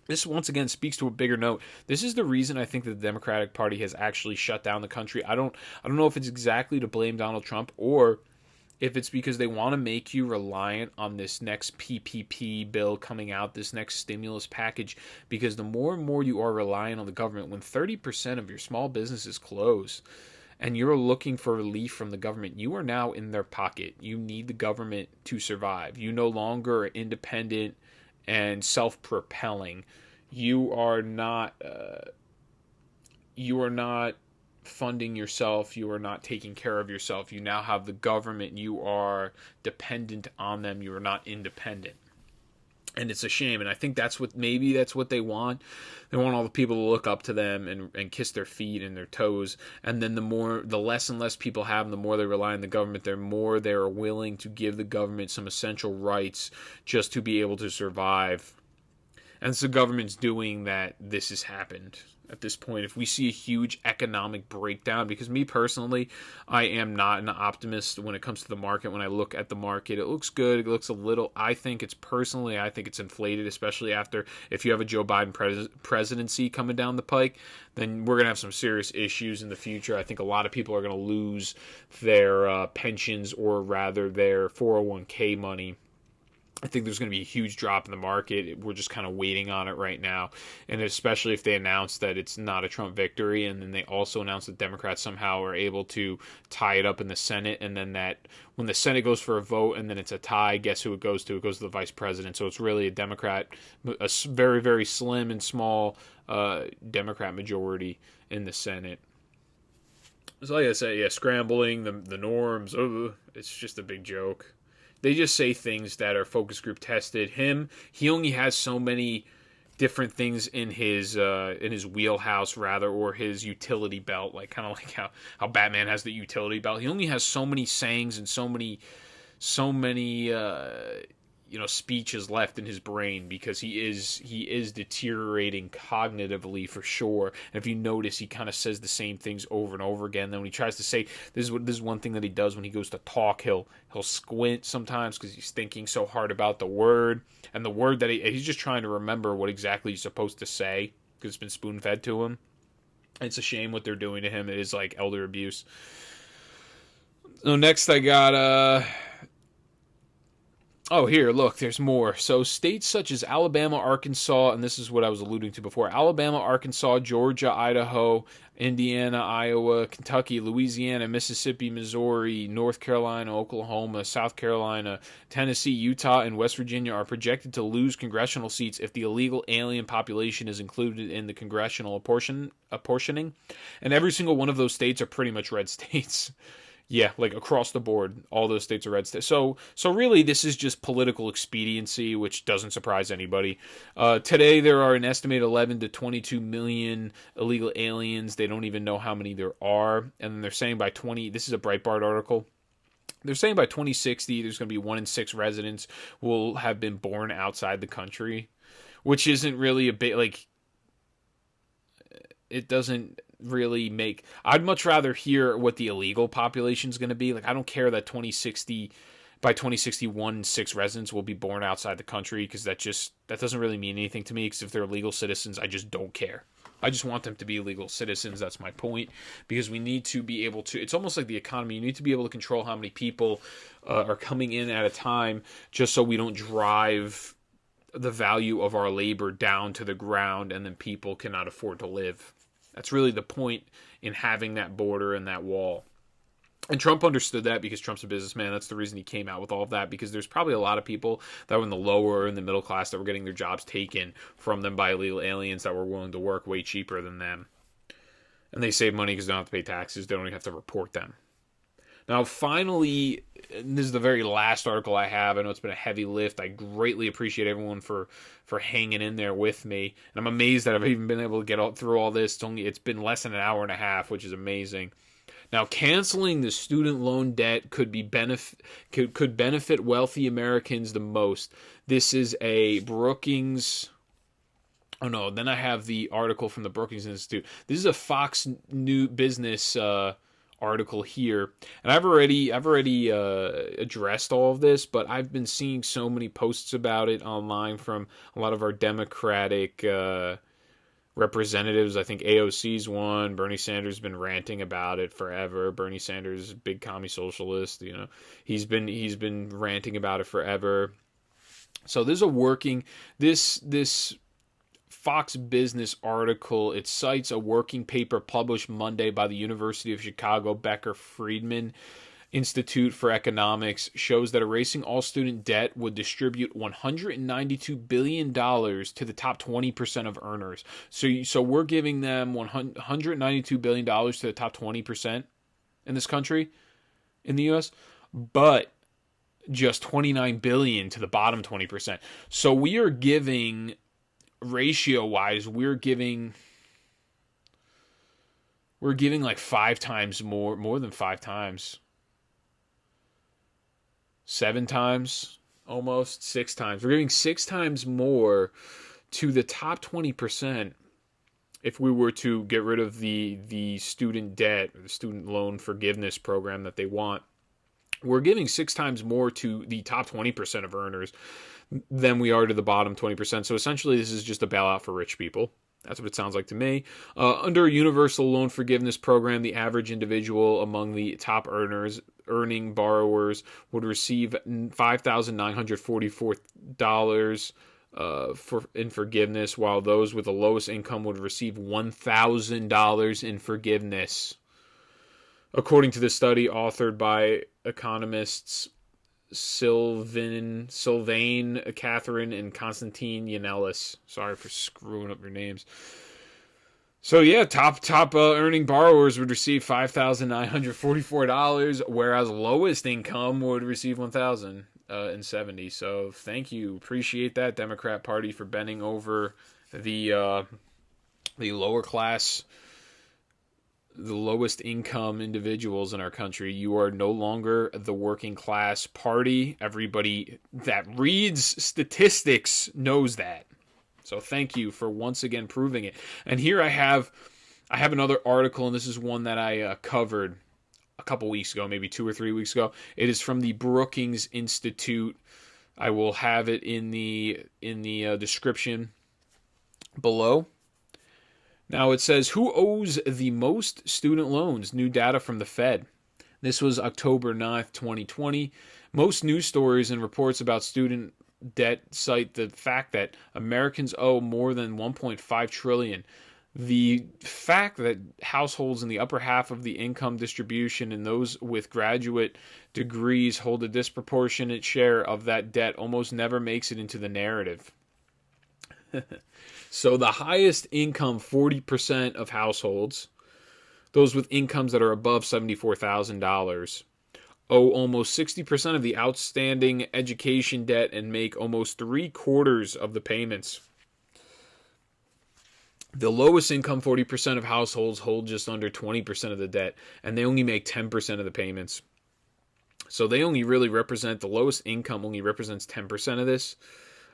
This, once again, speaks to a bigger note. This is the reason I think that the Democratic Party has actually shut down the country. I don't know if it's exactly to blame Donald Trump, or if it's because they want to make you reliant on this next PPP bill coming out, this next stimulus package, because the more and more you are reliant on the government, when 30% of your small businesses close, and you're looking for relief from the government, you are now in their pocket. You need the government to survive. You no longer are independent and self-propelling. You are not funding yourself. You are not taking care of yourself. You now have the government. You are dependent on them. You are not independent. And it's a shame. And I think that's what they want. They want all the people to look up to them and kiss their feet and their toes. And then the less and less people have them, the more they rely on the government, the more they're willing to give the government some essential rights just to be able to survive. And so the government's doing that. This has happened at this point. If we see a huge economic breakdown, because me personally, I am not an optimist when it comes to the market. When I look at the market, it looks good. It looks a little, I think it's inflated, especially if you have a Joe Biden presidency coming down the pike, then we're going to have some serious issues in the future. I think a lot of people are going to lose their pensions, or rather their 401k money. I think there's going to be a huge drop in the market. We're just kind of waiting on it right now. And especially if they announce that it's not a Trump victory, and then they also announce that Democrats somehow are able to tie it up in the Senate, and then that when the Senate goes for a vote and then it's a tie, guess who it goes to? It goes to the vice president. So it's really a very, very slim and small Democrat majority in the Senate. So like I said, yeah, scrambling, the norms, it's just a big joke. They just say things that are focus group tested. He only has so many different things in his wheelhouse, rather, or his utility belt, kind of like how Batman has the utility belt. He only has so many sayings and so many speeches left in his brain, because he is deteriorating cognitively for sure. And if you notice, he kind of says the same things over and over again. Then when he tries to say, this is one thing that he does when he goes to talk, he'll squint sometimes because he's thinking so hard about the word, and the word that he's just trying to remember what exactly he's supposed to say because it's been spoon fed to him. It's a shame what they're doing to him. It is like elder abuse. So next I got oh, here, look, there's more. So states such as Alabama, Arkansas, and this is what I was alluding to before, Alabama, Arkansas, Georgia, Idaho, Indiana, Iowa, Kentucky, Louisiana, Mississippi, Missouri, North Carolina, Oklahoma, South Carolina, Tennessee, Utah, and West Virginia are projected to lose congressional seats if the illegal alien population is included in the congressional apportioning. And every single one of those states are pretty much red states. Yeah, like across the board, all those states are red states. So really, this is just political expediency, which doesn't surprise anybody. Today, there are an estimated 11 to 22 million illegal aliens. They don't even know how many there are. And then they're saying this is a Breitbart article. They're saying by 2060, there's going to be 1 in 6 residents will have been born outside the country, which isn't really a bit it doesn't really make. I'd much rather hear what the illegal population is going to be. I don't care that by 2061 6 residents will be born outside the country, because that doesn't really mean anything to me, because if they're legal citizens, I just don't care. I just want them to be legal citizens. That's my point, because we need to be able to, it's almost like the economy. You need to be able to control how many people are coming in at a time, just so we don't drive the value of our labor down to the ground and then people cannot afford to live. That's really the point in having that border and that wall. And Trump understood that, because Trump's a businessman. That's the reason he came out with all of that, because there's probably a lot of people that were in the lower and the middle class that were getting their jobs taken from them by illegal aliens that were willing to work way cheaper than them. And they save money because they don't have to pay taxes. They don't even have to report them. Now, finally, and this is the very last article I have. I know it's been a heavy lift. I greatly appreciate everyone for hanging in there with me. And I'm amazed that I've even been able to get through all this. It's been less than an hour and a half, which is amazing. Now, canceling the student loan debt could benefit wealthy Americans the most. This is a Brookings. Oh no! Then I have the article from the Brookings Institute. This is a Fox News Business article here, and I've already addressed all of this, but I've been seeing so many posts about it online from a lot of our Democratic representatives. I think AOC's one. Bernie Sanders has been ranting about it forever. Bernie Sanders, big commie socialist, he's been ranting about it forever. So there's this Fox Business article. It cites a working paper published Monday by the University of Chicago Becker Friedman Institute for Economics, shows that erasing all student debt would distribute $192 billion to the top 20% of earners. So we're giving them $192 billion to the top 20% in this country, in the U.S., but just $29 billion to the bottom 20%. So we are giving, ratio-wise, we're giving like 5 times more than 5 times. 7 times, almost 6 times. We're giving 6 times more to the top 20% if we were to get rid of the student debt, or the student loan forgiveness program that they want. We're giving 6 times more to the top 20% of earners than we are to the bottom 20%. So essentially, this is just a bailout for rich people. That's what it sounds like to me. Under a universal loan forgiveness program, the average individual among the top earning borrowers would receive $5,944 in forgiveness, while those with the lowest income would receive $1,000 in forgiveness. According to the study authored by economists Sylvain, Catherine, and Constantine Yanellis. Sorry for screwing up your names. So yeah, top earning borrowers would receive $5,944, whereas lowest income would receive $1,070. So thank you, appreciate that, Democrat Party, for bending over the lower class, the lowest income individuals in our country. You are no longer the working class party. Everybody that reads statistics knows that. So thank you for once again proving it. And here I have another article, and this is one that I covered a couple weeks ago, maybe 2 or 3 weeks ago. It is from the Brookings Institute. I will have it in the description below. Now it says, who owes the most student loans? New data from the Fed. This was October 9th, 2020. Most news stories and reports about student debt cite the fact that Americans owe more than $1.5 trillion. The fact that households in the upper half of the income distribution and those with graduate degrees hold a disproportionate share of that debt almost never makes it into the narrative. So the highest income 40% of households, those with incomes that are above $74,000, owe almost 60% of the outstanding education debt and make almost 3/4 of the payments. The lowest income 40% of households hold just under 20% of the debt, and they only make 10% of the payments. So they only really represent, the lowest income only represents 10%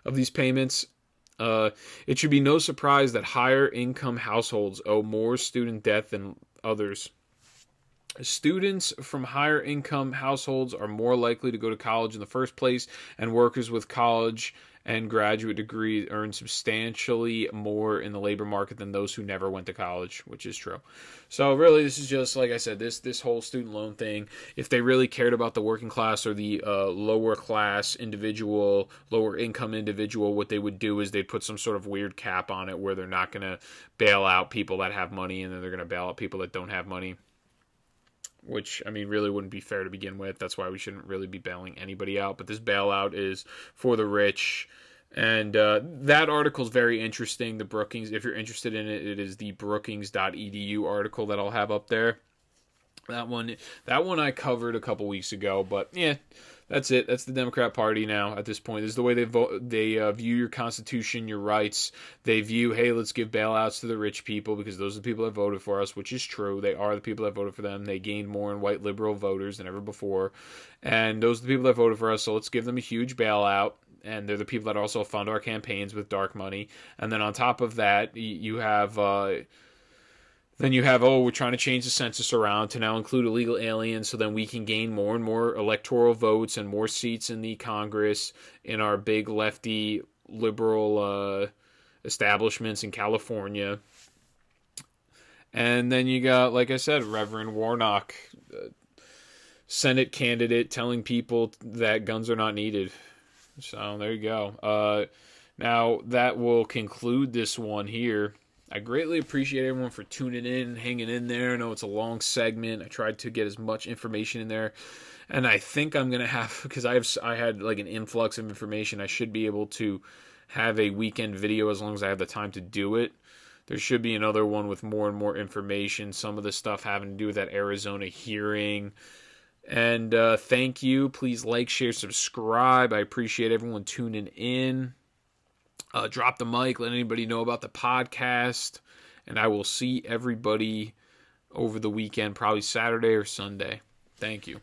of these payments. It should be no surprise that higher income households owe more student debt than others. Students from higher income households are more likely to go to college in the first place, and workers with college and graduate degrees earn substantially more in the labor market than those who never went to college, which is true. So really, this is just, like I said, this whole student loan thing. If they really cared about the working class or the lower class individual, lower income individual, what they would do is they'd put some sort of weird cap on it where they're not going to bail out people that have money, and then they're going to bail out people that don't have money. Which, I mean, really wouldn't be fair to begin with. That's why we shouldn't really be bailing anybody out. But this bailout is for the rich. And that article is very interesting. The Brookings, if you're interested in it, it is the brookings.edu article that I'll have up there. That one I covered a couple weeks ago. But yeah, that's it. That's the Democrat Party now at this point. This is the way they vote. They view your Constitution, your rights. They view, hey, let's give bailouts to the rich people because those are the people that voted for us, which is true. They are the people that voted for them. They gained more in white liberal voters than ever before. And those are the people that voted for us, so let's give them a huge bailout. And they're the people that also fund our campaigns with dark money. And then on top of that, you have... Then you have, we're trying to change the census around to now include illegal aliens so then we can gain more and more electoral votes and more seats in the Congress in our big lefty liberal establishments in California. And then you got, like I said, Reverend Warnock, Senate candidate, telling people that guns are not needed. So there you go. Now, that will conclude this one here. I greatly appreciate everyone for tuning in, hanging in there. I know it's a long segment. I tried to get as much information in there. And I think I'm going to have, because I had like an influx of information, I should be able to have a weekend video as long as I have the time to do it. There should be another one with more and more information, some of the stuff having to do with that Arizona hearing. And thank you. Please like, share, subscribe. I appreciate everyone tuning in. Drop the mic. Let anybody know about the podcast. And I will see everybody over the weekend, probably Saturday or Sunday. Thank you.